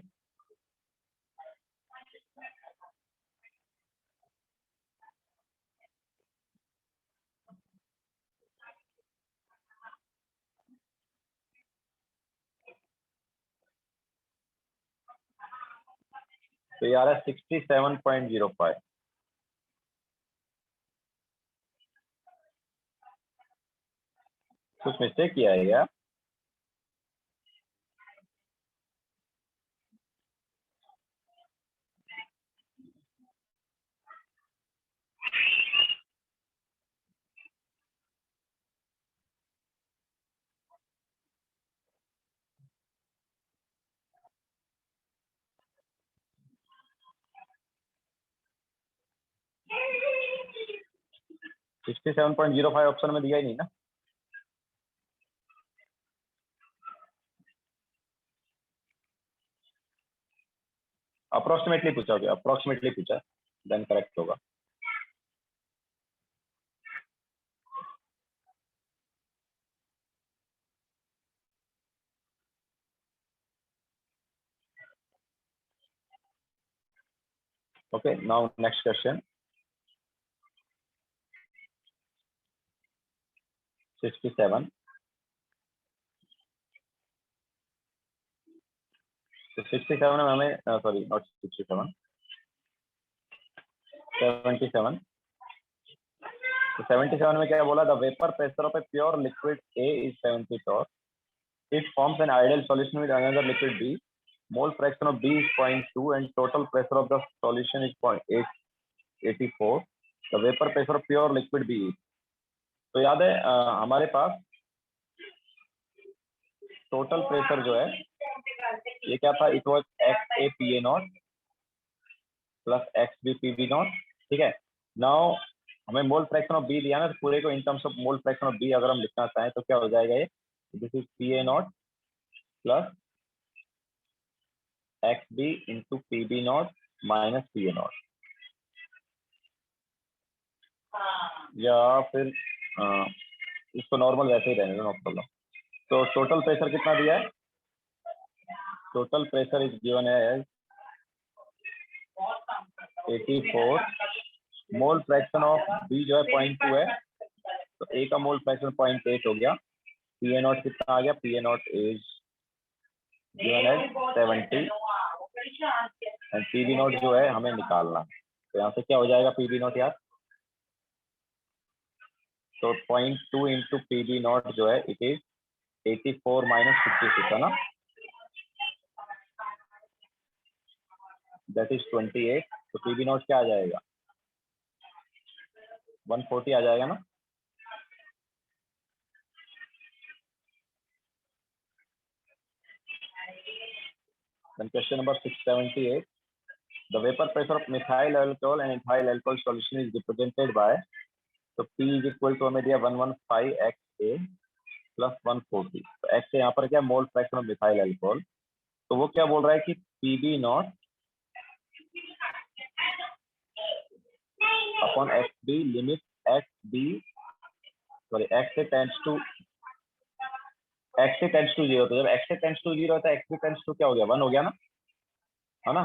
तो ये आ रहा है 67.05। कुछ मिस्टेक किया है क्या, सिक्सटी 7.05 ऑप्शन में दिया ही नहीं ना। अप्रोक्सीमेटली पूछा होगा, अप्रोक्सीमेटली पूछा, देन करेक्ट होगा। Okay, now next question. 67, तो 67 में हमें सॉरी नॉट 67, 77, तो 77 में क्या बोला, the vapour pressure of a pure liquid A is 70 torr. It forms an ideal solution with another liquid B. Mole fraction of B is 0.2 and total pressure of the solution is 0.84. The vapor pressure of pure liquid B is. तो याद है हमारे पास total pressure जो है ये क्या था, it was X A P A not plus X B P B not, ठीक है। नाउ हमें मोल फ्रैक्शन ऑफ बी दिया ना, तो पूरे को in terms of mole fraction of B अगर हम लिखना चाहें तो क्या हो जाएगा, ये this is P A not plus X B into P B not minus P A not, या फिर इसको नॉर्मल वैसे ही रहने दो, नो प्रॉब्लम। तो टोटल प्रेशर कितना दिया है, टोटल प्रेशर इज गिवन है 84, मोल फ्रैक्शन ऑफ बी जो है 0.2 है, तो ए का मोल फ्रैक्शन 0.8 हो गया, पी ए नॉट कितना आ गया, P A nought is given है 70 एंड पी बी नॉट जो है हमें निकालना, तो यहाँ से क्या हो जाएगा पी बी नॉट यार, तो 0.2 इंटू पी बी नॉट जो है इट इज 84 माइनस 56 है ना, दैट इज 28, तो पी बी नॉट क्या आ जाएगा 140 आ जाएगा ना। Then question number 678. The vapor pressure of methyl alcohol and ethyl alcohol solution is represented by, तो P is equal to हमें दिया 115 XA plus 140, तो XA यहाँ पर क्या mole fraction of methyl alcohol, तो वो क्या बोल रहा है कि PB not upon XB limit XB sorry XA tends to 0, तो जब XA टेंड्स टू 0 होता है XB टेंड्स टू क्या हो गया 1 हो गया ना, है ना,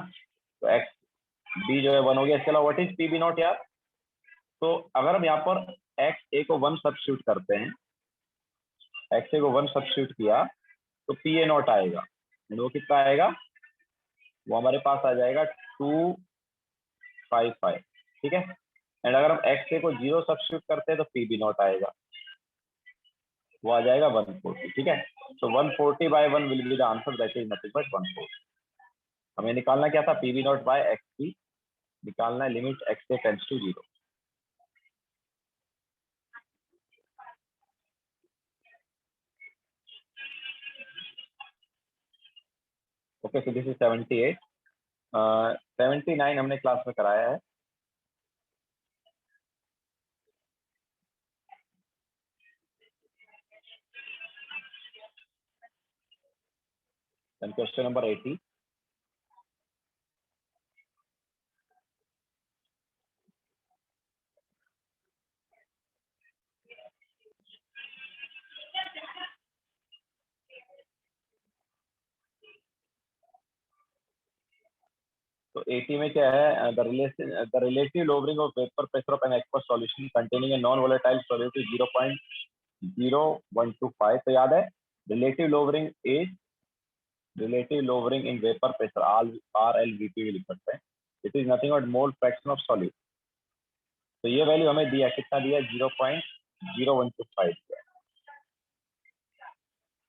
तो XB जो है 1 हो गया। इसके अलावा व्हाट इज PB नॉट यार, तो अगर हम यहाँ पर XA को 1 सब्स्टिट्यूट करते हैं, XA को 1 सब्स्टिट्यूट किया तो PA नॉट आएगा, वो कितना आएगा, वो हमारे पास आ जाएगा 255, ठीक है। एंड अगर हम XA को 0 सब्स्टिट्यूट करते हैं तो PB नॉट आएगा, वो आ जाएगा 140, ठीक है। तो 140/1 will be the answer, that is nothing but 140। हमें निकालना क्या था, PB नॉट बाय XB निकालना है, limit XA tends to 0। Okay, so this is 78। 79 हमने क्लास में कराया है। Then question number 80. तो 80 में क्या है, the relative lowering of vapour pressure of an aqueous solution containing a non volatile solute is 0.0125। तो याद है relative lowering in vapour pressure RLVP भी लिख सकते हैं, it is nothing but mole fraction of solute. तो ये वैल्यू हमें दिया, कितना दिया 0.0125 दिया।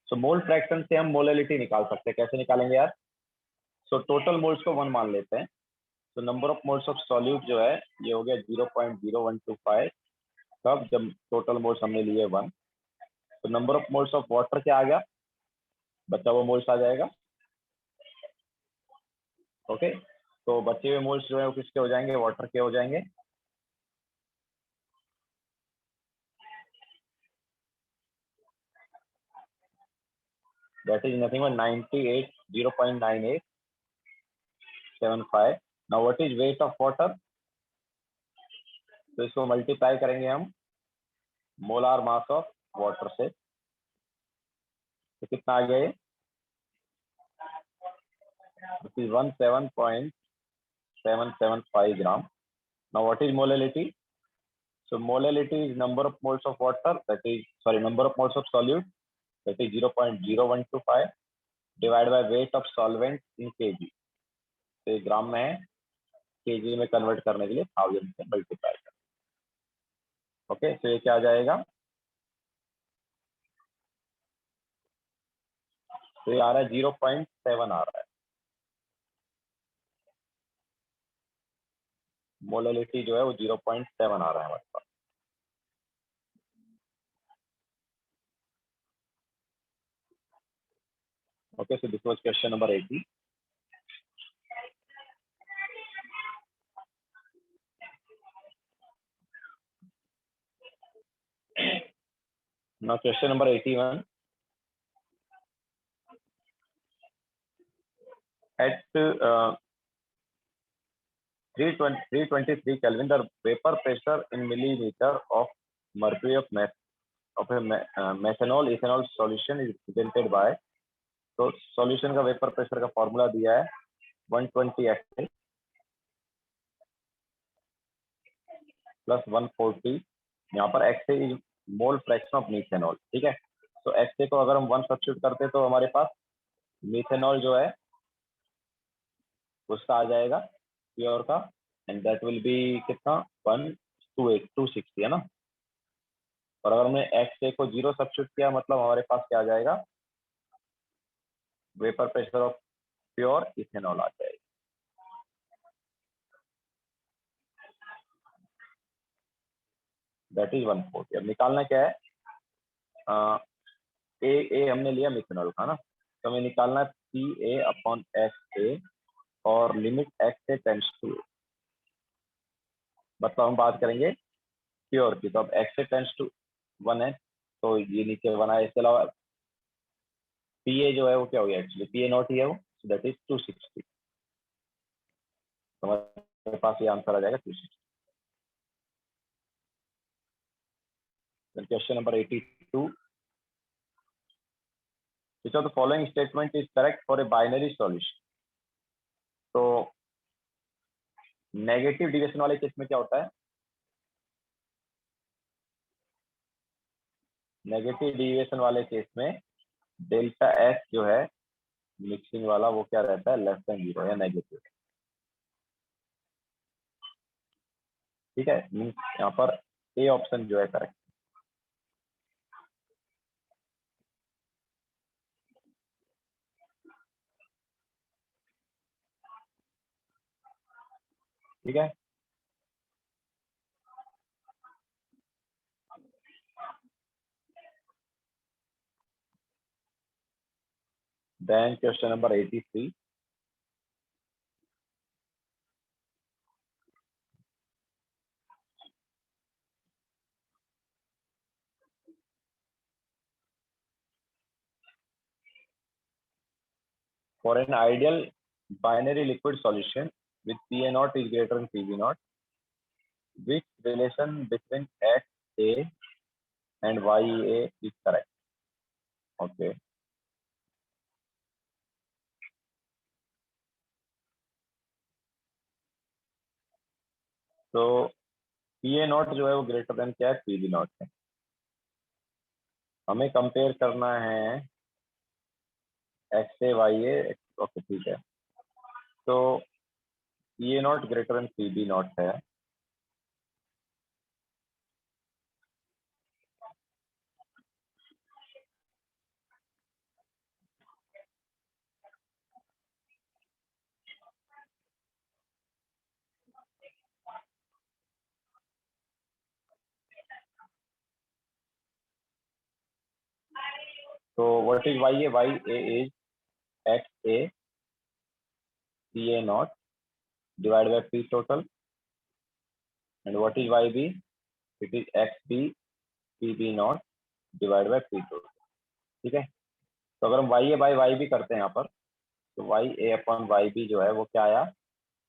तो मोल फ्रैक्शन से हम मोलैलिटी निकाल सकते हैं, कैसे निकालेंगे यार, सो टोटल मोल्स को 1 मान लेते हैं, तो number of moles of solute जो है ये हो गया 0.0125, तब जब टोटल मोल्स हमने लिए 1, तो number of moles of water क्या आ गया, बचा हुआ मोल्स आ जाएगा। ओके, तो बचे हुए मोल्स जो है वो किसके हो जाएंगे, वाटर के हो जाएंगे। That is nothing but 0.9875। Now what is weight of water, तो इसको मल्टीप्लाई करेंगे हम मोलार मास ऑफ वाटर से, तो कितना आ गया ये 17.775 gram. Now what is molality, So molality is number of moles of water, that is number of moles of solute, that is 0.0125 divided by weight of solvent in kg. तो ग्राम में है, kg में convert करने के लिए 1000 से multiply कर। Okay, तो ये क्या आ जाएगा? तो ये आ रहा है 0.7 आ रहा है। मोलैलिटी जो है वो 0.7 आ रहा है हमारे पास। Okay, so this was question number 80। Now question number 81. At 323 Kelvin, the vapor pressure in millimeter of mercury of a methanol ethanol solution is represented by, तो solution का vapor pressure का formula दिया है 120 XA plus 140, यहाँ पर XA is mole fraction of methanol, ठीक है। तो XA को अगर हम 1 सब्स्टिट्यूट करते तो हमारे पास मिथेनॉल जो है उसका आ जाएगा प्योर का, एंड दैट विल बी कितना 260 है ना। और अगर हमने XA को 0 सब्स्टिट्यूट किया मतलब हमारे पास क्या आ जाएगा, vapour pressure of pure ethanol आ जाएगा। That is 140। अब निकालना क्या है, ए हमने लिया मिथेनॉल का ना, तो हमें निकालना है PA अपॉन XA और लिमिट XA टेंड्स टू, मतलब हम बात करेंगे प्योर की, तो अब XA टेंड्स टू 1 है तो ये नीचे 1 है। इसके अलावा PA जो है वो क्या हो गया, एक्चुअली PA नॉट ही है वो, सो दैट इज 260। तो हमारे पास ये आंसर आ जाएगा 260। Question number 82, which of the following statement is correct for a binary solution? तो नेगेटिव डिविएशन वाले केस में क्या होता है, नेगेटिव डिविएशन वाले केस में डेल्टा एस जो है मिक्सिंग वाला वो क्या रहता है, लेस देन 0 या नेगेटिव, ठीक है। मीन्स यहाँ पर ए ऑप्शन जो है करेक्ट। ठीक है, then question number 83, for an ideal binary liquid solution with PA naught is greater than PB naught, which relation between XA and YA is correct? Okay, तो PA not जो है वो greater than क्या है, PB not है। हमें compare करना है XA YA, ओके ठीक है। तो PA not greater than PB not है, तो what is YA? YA is XA PA not divided by P total, and what is YB? It is XB PB not divided by P total, ठीक है। तो अगर हम YA by YB करते हैं यहाँ पर, तो YA अपॉन YB जो है वो क्या आया,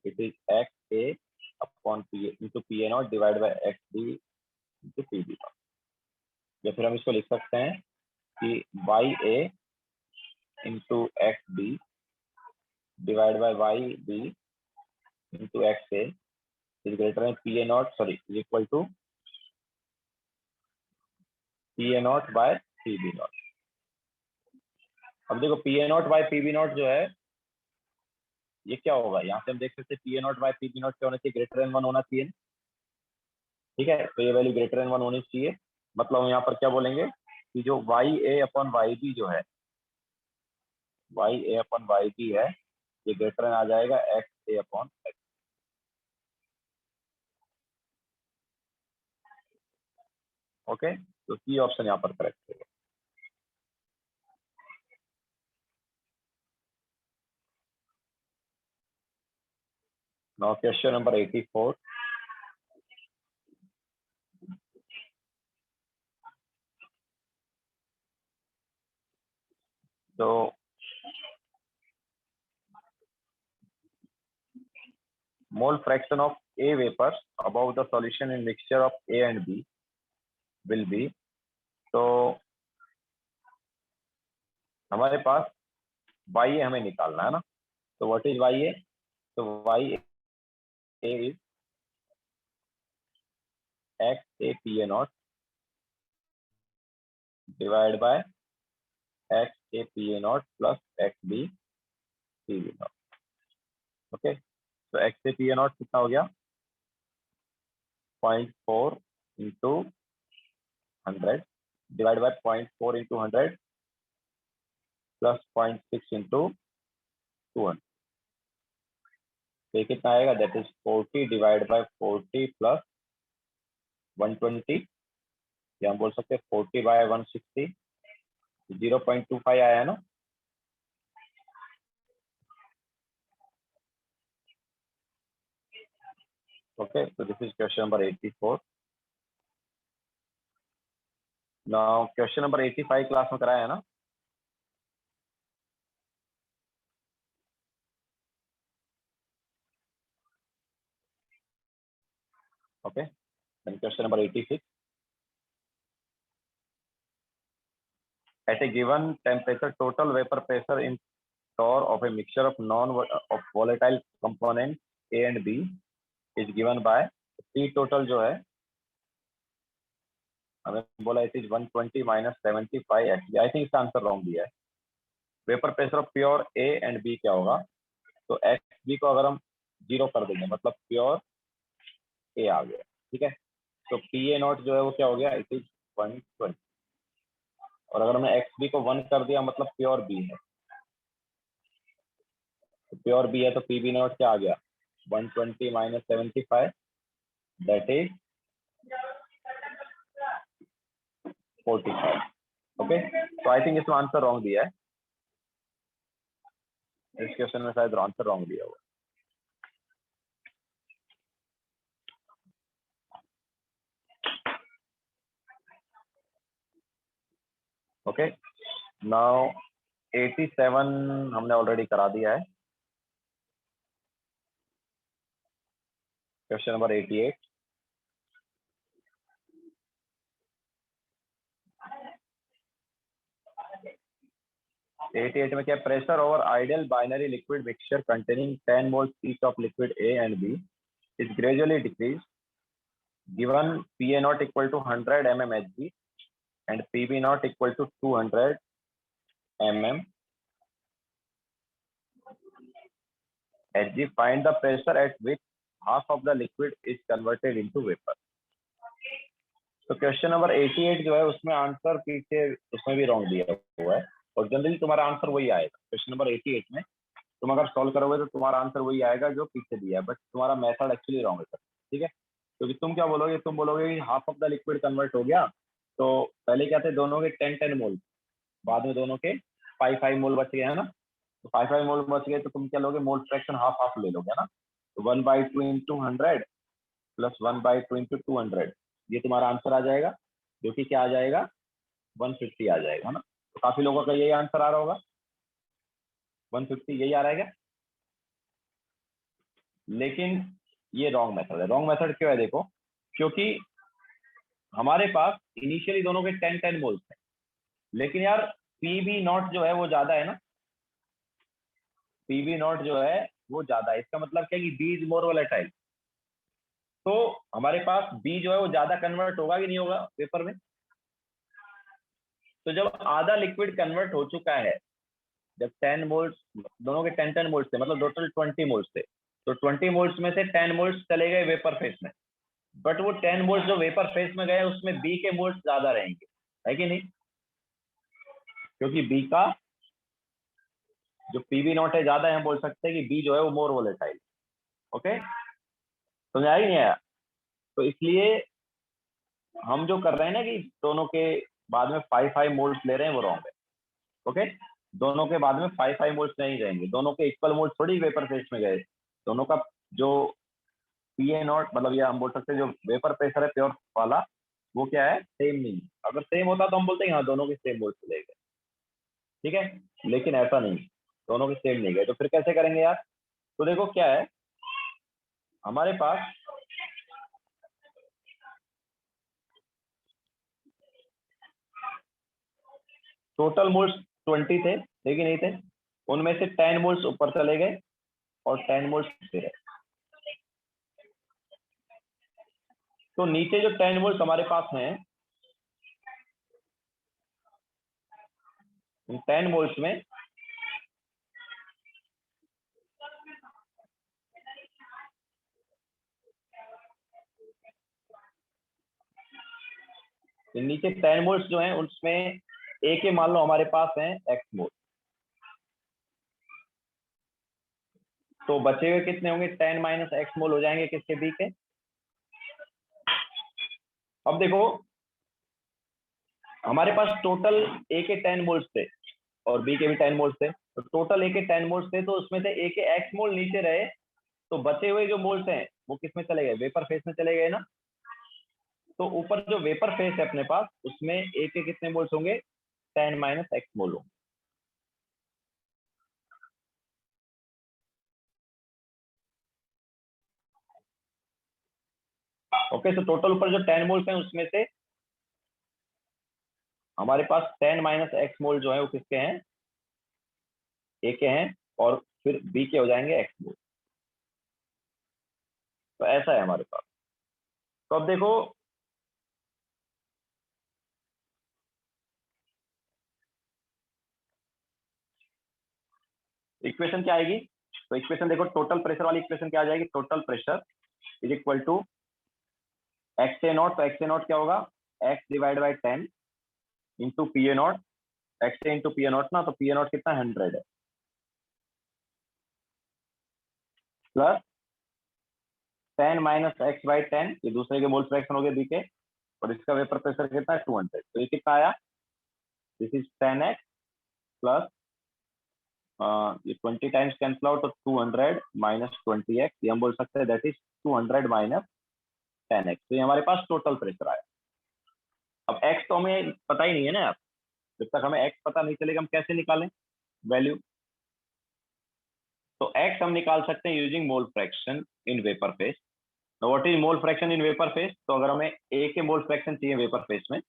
it is XA upon PA into PA not divide by XB into PB not. या फिर हम इसको लिख सकते हैं कि YA into XB divide by YB into XA is greater than PA not, sorry is equal to P A not by P B not. अब देखो P A not by P B not जो है ये क्या होगा, यहाँ से हम देख सकते हैं P A not by P B not क्या होना चाहिए, ग्रेटर देन 1 होना चाहिए। ठीक है, तो ये वैल्यू ग्रेटर देन 1 होनी चाहिए। मतलब हम यहाँ पर क्या बोलेंगे कि जो वाई ए अपॉन वाई बी जो है, वाई ए अपॉन वाई बी है, ये ग्रेटर देन आ जाएगा एक्स ए अपॉन एक्स। ओके, तो सी ऑप्शन यहाँ पर करेक्ट है। Now question number 84। तो mole fraction of A vapors above the solution in mixture of A and B will be, तो हमारे पास वाई ए हमें निकालना है ना, तो व्हाट इज वाई ए, तो Y A is X A P A nought divide by X A P A not plus X B P B nought. Okay, तो X A P A nought कितना हो गया, 0.4 into 100 divide by 0.4 into 100 plus 0.6 into 200। तो कितना आएगा, that is 40 divide by 40 plus 120, या हम बोल सकते हैं 40 बाय 160, 0.25 आया ना। Okay, so this is question number 84. Now question number 85 class में कराया है ना। Okay, then question number 86. At a given temperature, total vapor pressure in torr of a mixture of volatile components A and B is given by T total जो है हमें बोला it is 120 minus 75 actually I think इसका answer wrong दिया है। Vapour pressure of pure A and B क्या होगा, तो एक्स बी को अगर हम 0 कर देंगे मतलब प्योर ए आ गया। ठीक है, तो पी ए नॉट जो है वो क्या हो गया, इट इज 120, और अगर हमने एक्स बी को 1 कर दिया मतलब प्योर बी है, तो प्योर बी है तो पी बी नॉट क्या आ गया, 120 माइनस 75 दैट इज 45। ओके, तो आई थिंक इसमें आंसर रॉन्ग दिया है, इस क्वेश्चन में शायद आंसर रॉन्ग दिया हुआ। ओके, नाउ 87 हमने ऑलरेडी करा दिया है। Question number 88। 88 में क्या, pressure over ideal binary liquid mixture containing 10 moles each of liquid A and B is gradually decrease given P A not equal to 100 mmHg and PB naught equal to 200 mm Hg. Find the pressure at which half of the liquid is converted into vapor. तो question number 88 जो है उसमें answer पीछे उसमें भी wrong दिया हुआ है, और जनरली तुम्हारा आंसर वही आएगा। क्वेश्चन नंबर 88 में तुम अगर सॉल्व करोगे तो तुम्हारा आंसर वही आएगा जो पीछे दिया है, बट तुम्हारा मेथड एक्चुअली रॉन्ग है। ठीक है, क्योंकि तुम क्या बोलोगे, तुम बोलोगे कि half of the liquid convert हो गया, तो पहले क्या थे दोनों के 10-10 मोल, बाद में दोनों के 5-5 मोल बच गए है ना, तो 5-5 मोल बच गए तो तुम क्या लोगे, मोल फ्रैक्शन हाफ हाफ ले लोगे ना, तो 1/2 इंटू 100 प्लस 1/2 इंटू 200, ये तुम्हारा आंसर आ जाएगा, जो कि क्या आ जाएगा, 150 आ जाएगा ना। तो काफी लोगों का यही आंसर आ रहा होगा, 150 यही आ रहा है क्या, लेकिन ये रॉन्ग मेथड है। रॉन्ग मेथड क्यों है, देखो, क्योंकि हमारे पास इनिशियली दोनों के 10-10 मोल्स थे, लेकिन यार पीबी नॉट जो है वो ज्यादा है ना, पीबी नॉट जो है वो ज्यादा है, इसका मतलब क्या है कि बी इज मोर वोलेटाइल, तो हमारे पास बी जो है वो ज्यादा कन्वर्ट होगा कि नहीं होगा पेपर में, तो जब आधा लिक्विड कन्वर्ट हो चुका है, जब 10 मोल्स, दोनों के 10 मोल्स थे, मतलब टोटल 20 मोल्स थे, तो 20 मोल्स में से 10 मोल्स चले गए वेपर फेस में, बट वो 10 मोल्स जो वेपर फेस में गए उसमें बी के मोल्स ज्यादा रहेंगे, है कि नहीं? क्योंकि बी का जो पीवी नॉट है ज्यादा है, हम बोल सकते हैं कि बी जो है वो मोर वोलेटाइल। ओके, समझ ही नहीं आया? तो इसलिए हम जो कर रहे हैं ना कि दोनों के बाद में 5 मोल्स ले रहे हैं, वो रॉन्ग है। ओके, दोनों के बाद में 5 मोल्स नहीं रहेंगे, दोनों के इक्वल मोल्स थोड़ी वेपर फेस में गए, दोनों का जो पी ए नॉट, मतलब ये हम बोल सकते हैं जो वेपर प्रेशर है प्योर वाला, वो क्या है, सेम नहीं। अगर सेम होता तो हम बोलते हैं हाँ दोनों के सेम मोल्स चले गए, ठीक है, लेकिन ऐसा नहीं, दोनों के सेम नहीं गए। तो फिर कैसे करेंगे यार? तो देखो क्या है हमारे पास, टोटल मोल्स 20 थे, लेकिन नहीं थे, उनमें से 10 मोल्स ऊपर चले गए और 10 मोल्स नीचे रहे। तो नीचे जो 10 मोल्स हमारे पास हैं, उन 10 मोल्स में नीचे 10 मोल्स जो हैं उसमें ए के मान लो हमारे पास हैं एक्स मोल, तो बचे हुए कितने होंगे, 10 माइनस एक्स मोल हो जाएंगे किसके, बी के। अब देखो हमारे पास टोटल ए के 10 मोल्स थे और बी के भी 10 मोल्स थे, तो टोटल ए के 10 मोल्स थे, तो उसमें से ए के एक्स मोल नीचे रहे, तो बचे हुए जो मोल्स हैं वो किस में चले गए, वेपर फेस में चले गए ना। तो ऊपर जो वेपर फेस है अपने पास, उसमें ए के कितने मोल्स होंगे, 10 माइनस एक्स मोल होंगे। ओके, तो टोटल ऊपर जो 10 मोल्स हैं उसमें से हमारे पास 10 माइनस एक्स मोल जो है वो किसके हैं, ए के हैं, और फिर बी के हो जाएंगे एक्स मोल। तो ऐसा है हमारे पास। तो अब देखो इक्वेशन क्या आएगी, तो इक्वेशन देखो टोटल प्रेशर वाली इक्वेशन क्या आ जाएगी, total pressure is equal to X A not, तो एक्स ए नॉट क्या होगा, X divide by 10 into P A not, X A into P A not ना, तो पी ए नॉट कितना 100 है, प्लस 10 माइनस एक्स बाई 10, ये दूसरे के मोल फ्रैक्शन हो गए बी के, और इसका वेपर प्रेशर कितना है 200, तो ये कितना आया, दिस इज 10x प्लस ये 20 टाइम्स कैंसिल आउट, तो 200 माइनस 20x, ये हम बोल सकते हैं दैट इज 200 माइनस 10x, तो ये हमारे पास टोटल प्रेशर आया। अब x तो हमें पता ही नहीं है ना आप, जब तक हमें x पता नहीं चलेगा हम कैसे निकालें वैल्यू। तो x हम निकाल सकते हैं using mole fraction in vapour face. What is mole fraction in vapour face, तो अगर हमें a के मोल फ्रैक्शन चाहिए वेपर फेस में,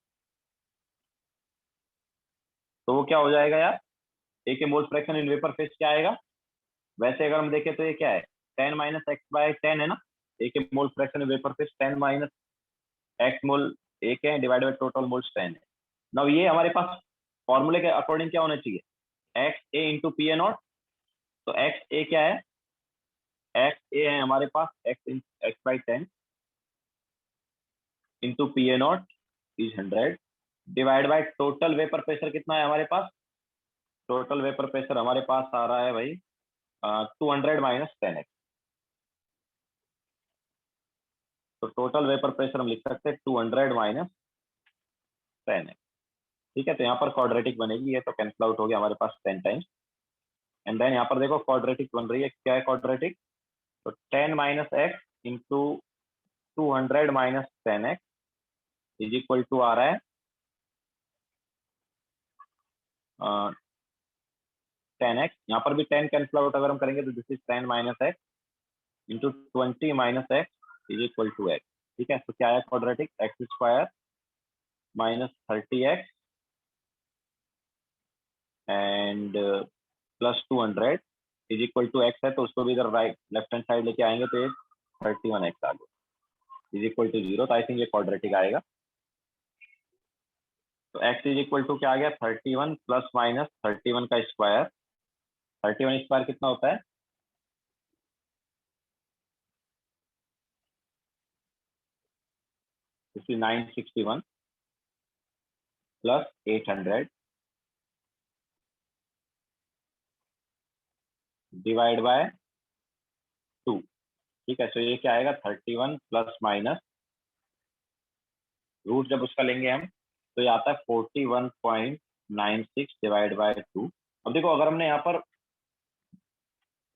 तो वो क्या हो जाएगा यार, a के mole fraction in vapour face क्या आएगा, वैसे अगर हम देखें तो ये क्या है, 10 माइनस एक्स बाय 10 है ना, a के mole fraction in vapour phase 10 minus X mole A के डिवाइड बाय टोटल मोल्स 10 है। नाउ ये हमारे पास फॉर्मूले के अकॉर्डिंग क्या होना चाहिए, X A into P A not, तो एक्स ए क्या है, एक्स ए है हमारे पास X X by 10 into P A nought is 100 divide by total vapour pressure कितना है हमारे पास, टोटल वेपर प्रेशर हमारे पास आ रहा है भाई 200 माइनस 10x, तो टोटल वेपर प्रेशर हम लिख सकते हैं 200 माइनस 10x। ठीक है, तो यहाँ पर क्वाड्रेटिक बनेगी, ये तो कैंसिल आउट हो गया हमारे पास 10 टाइम्स, एंड देन यहाँ पर देखो क्वाड्रेटिक बन रही है, क्या है क्वाड्रेटिक, तो 10 minus X into 200 minus 10x is equal to आ रहा है 10x, यहाँ पर भी 10 कैंसिल आउट अगर हम करेंगे तो this is 10 minus X into 20 minus X is equal to X. ठीक है, तो क्या है quadratic, X square minus 30x and plus 200 is equal to X है, तो उसको भी इधर राइट लेफ्ट हैंड साइड लेके आएंगे तो ये 31x आ गया इज इक्वल टू 0, तो आई थिंक ये क्वाड्रेटिक आएगा। तो x इज इक्वल टू क्या आ गया, 31 प्लस माइनस 31 का स्क्वायर। 31 स्क्वायर कितना होता है, 961 प्लस 800 डिवाइड बाय 2। ठीक है, तो ये क्या आएगा, 31 प्लस माइनस रूट जब उसका लेंगे हम तो ये आता है 41.96 डिवाइड बाय 2। अब देखो अगर हमने यहाँ पर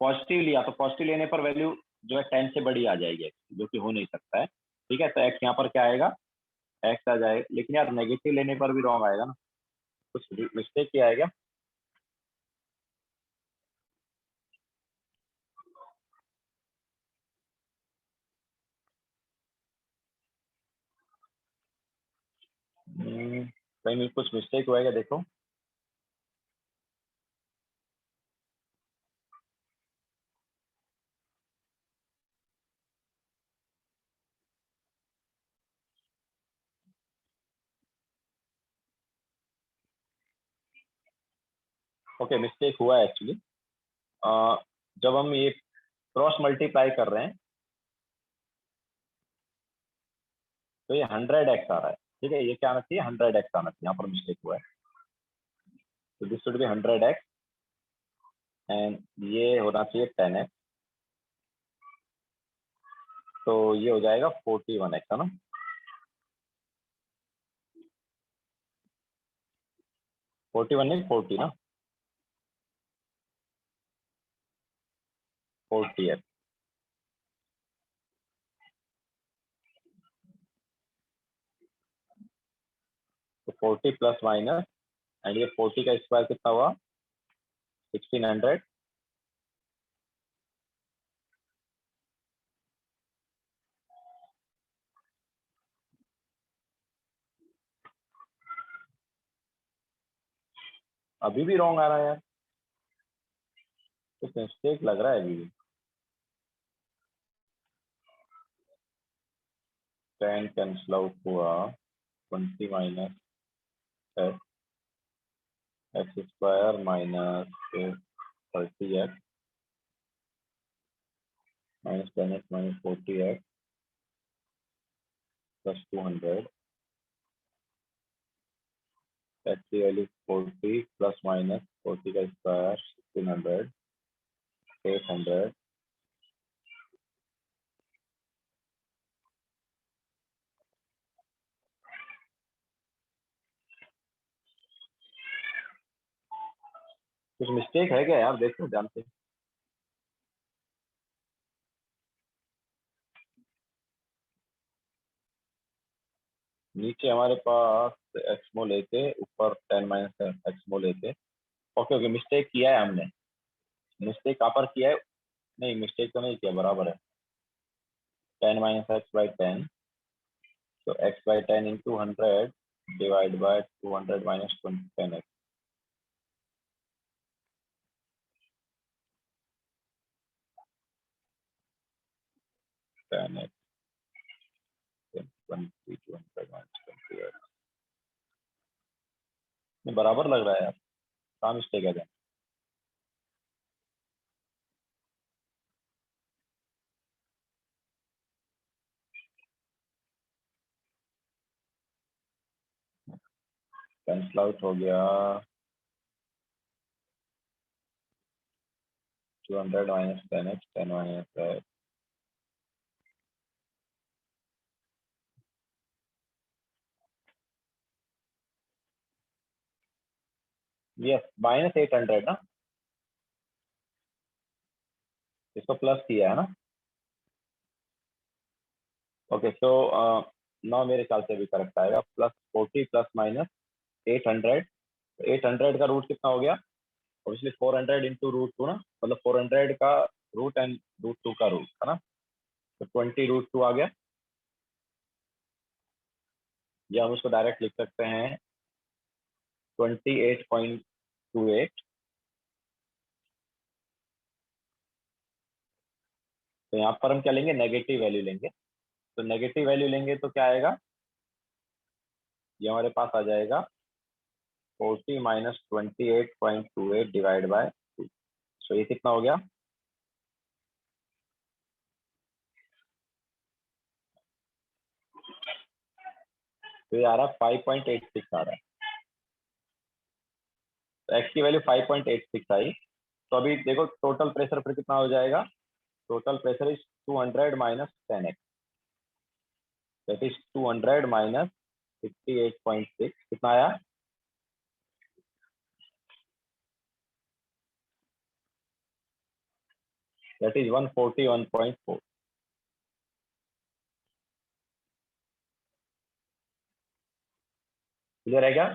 पॉजिटिव लिया तो पॉजिटिव लेने पर वैल्यू जो है 10 से बड़ी आ जाएगी, जो कि हो नहीं सकता है। ठीक है, तो x यहाँ पर क्या आएगा, x आ जाएगा। लेकिन यार नेगेटिव लेने पर भी रॉन्ग आएगा ना, कुछ मिस्टेक किया आएगा। कहीं कुछ मिस्टेक हुआ है क्या, देखो। ओके, मिस्टेक हुआ है एक्चुअली। जब हम ये क्रॉस मल्टीप्लाई कर रहे हैं तो ये 100x आ रहा है। ठीक है, ये क्या आना चाहिए, 100x आना चाहिए, यहाँ पर मिस्टेक हुआ है। तो this should be 100x and ये होना चाहिए 10x। तो ये हो जाएगा 41x, है ना। 41 नहीं, 40 ना, 40x। तो 40 प्लस माइनस एंड ये 40 का स्क्वायर कितना हुआ, 1600। अभी भी रॉन्ग आ रहा है यार, कुछ मिस्टेक लग रहा है अभी भी। 10 कैंसिल आउट हुआ, 20 minus x square minus 30x minus 10x minus 40x plus 200। X की वैल्यू 40 प्लस माइनस 40 का स्क्वायर 1600 800। कुछ मिस्टेक है क्या यार, देखो ध्यान से। नीचे हमारे पास एक्समो लेके ऊपर 10 माइनस एक्समो लेके। ओके ओके, मिस्टेक किया है हमने, मिस्टेक कहाँ पर किया है, नहीं मिस्टेक तो नहीं किया, बराबर है। 10 माइनस एक्स बाई 10, तो x by 10 into 100 divide bye 200 minus 10x। 10x 20 200 minus 20x। बराबर लग रहा है यार, कहाँ मिस्टेक है। कैंसल आउट हो गया, 200 minus 10x 10 minus yes minus 800 ना, इसको प्लस किया है ना। ओके, सो नौ मेरे ख्याल से भी करेक्ट आएगा, प्लस 40 प्लस माइनस 800। 800 का रूट कितना हो गया, ऑब्वियसली 400 इंटू रूट टू ना, मतलब 400 का रूट एंड रूट टू का रूट है ना, तो 20 रूट टू आ गया। या हम उसको डायरेक्ट लिख सकते हैं 28.28। तो यहाँ पर हम क्या लेंगे, नेगेटिव वैल्यू लेंगे। तो नेगेटिव वैल्यू लेंगे तो क्या आएगा, ये हमारे पास आ जाएगा 40 माइनस 28.28 डिवाइड बाय 2। सो ये कितना हो गया? तो ये आ रहा है 5.86 आ रहा है। तो एक्स की वैल्यू 5.86 आई। तो अभी देखो टोटल प्रेशर फिर कितना हो जाएगा? Total pressure is 200 minus 10x, that is 200 minus 58.6। कितना आया? That is 141.4। क्लियर है क्या?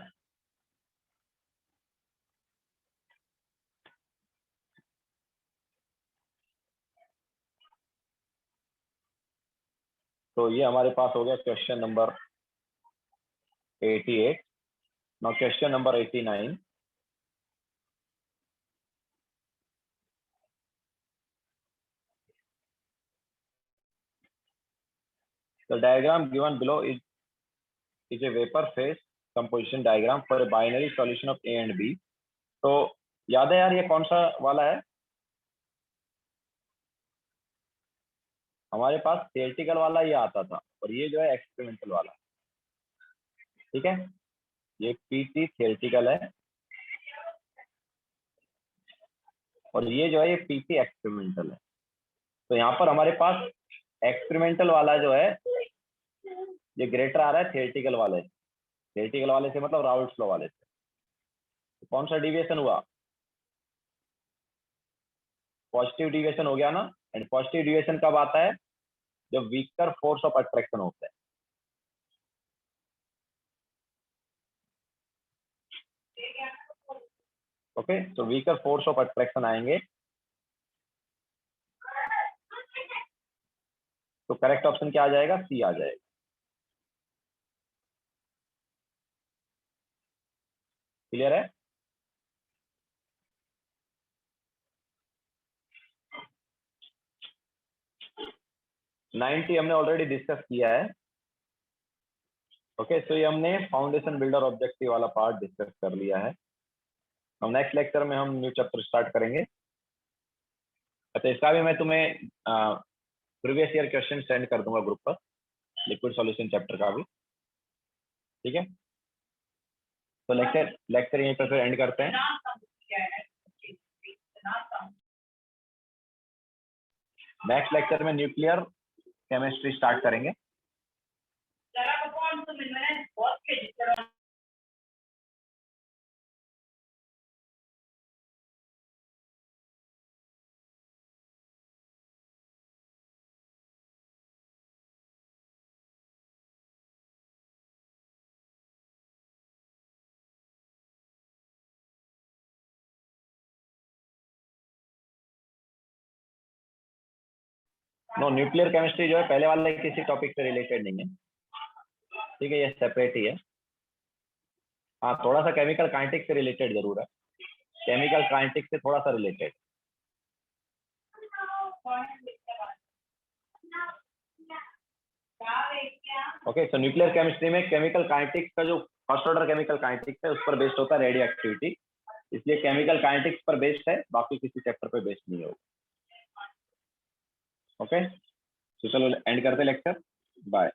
तो ये हमारे पास हो गया question number 88। Now question number 89। The diagram given below is a vapor phase composition diagram for a binary solution of A and B। तो याद है यार ये कौन सा वाला है? हमारे पास थियोरेटिकल वाला ये आता था और ये जो है एक्सपेरिमेंटल वाला। ठीक है, ये पीटी थियोरेटिकल है और ये जो है ये पीटी एक्सपेरिमेंटल है। तो यहाँ पर हमारे पास एक्सपेरिमेंटल वाला जो है ये ग्रेटर आ रहा है थियोरेटिकल वाले से। थियोरेटिकल वाले से मतलब राउल्ट्स लॉ वाले से। तो कौन सा डिविएशन हुआ? पॉजिटिव डिविएशन हो गया ना। एंड पॉजिटिव डिविएशन कब आता है? जब वीकर फोर्स ऑफ अट्रैक्शन होता है। ओके, तो वीकर फोर्स ऑफ अट्रैक्शन आएंगे। तो करेक्ट ऑप्शन क्या आ जाएगा? सी आ जाएगा। क्लियर है? नाइनटी हमने ऑलरेडी डिस्कस किया है। ओके, तो ये हमने फाउंडेशन बिल्डर ऑब्जेक्टिव वाला पार्ट डिस्कस कर लिया है। हम नेक्स्ट लेक्चर में हम न्यू चैप्टर स्टार्ट करेंगे। अच्छा, इसका भी मैं तुम्हें प्रीवियस ईयर क्वेश्चन सेंड कर दूंगा ग्रुप पर, लिक्विड सॉल्यूशन चैप्टर का भी। ठीक है, तो लेक्चर लेक्चर यहीं पर फिर एंड करते हैं। नेक्स्ट लेक्चर में न्यूक्लियर केमिस्ट्री स्टार्ट करेंगे। नो, न्यूक्लियर केमिस्ट्री जो है पहले वाले किसी टॉपिक से रिलेटेड नहीं है। ठीक है, ये सेपरेट ही है। हाँ, थोड़ा सा केमिकल काइनेटिक्स से रिलेटेड जरूर है। केमिकल काइनेटिक्स से थोड़ा सा रिलेटेड। ओके, सो न्यूक्लियर केमिस्ट्री में केमिकल काइनेटिक्स का जो फर्स्ट ऑर्डर केमिकल काइनेटिक्स है उस पर बेस्ड होता है रेडियो एक्टिविटी। इसलिए केमिकल काइनेटिक्स पर बेस्ड है, बाकी किसी चैप्टर पर बेस्ड नहीं होगा। ओके, तो चलो एंड करते लेक्चर। बाय।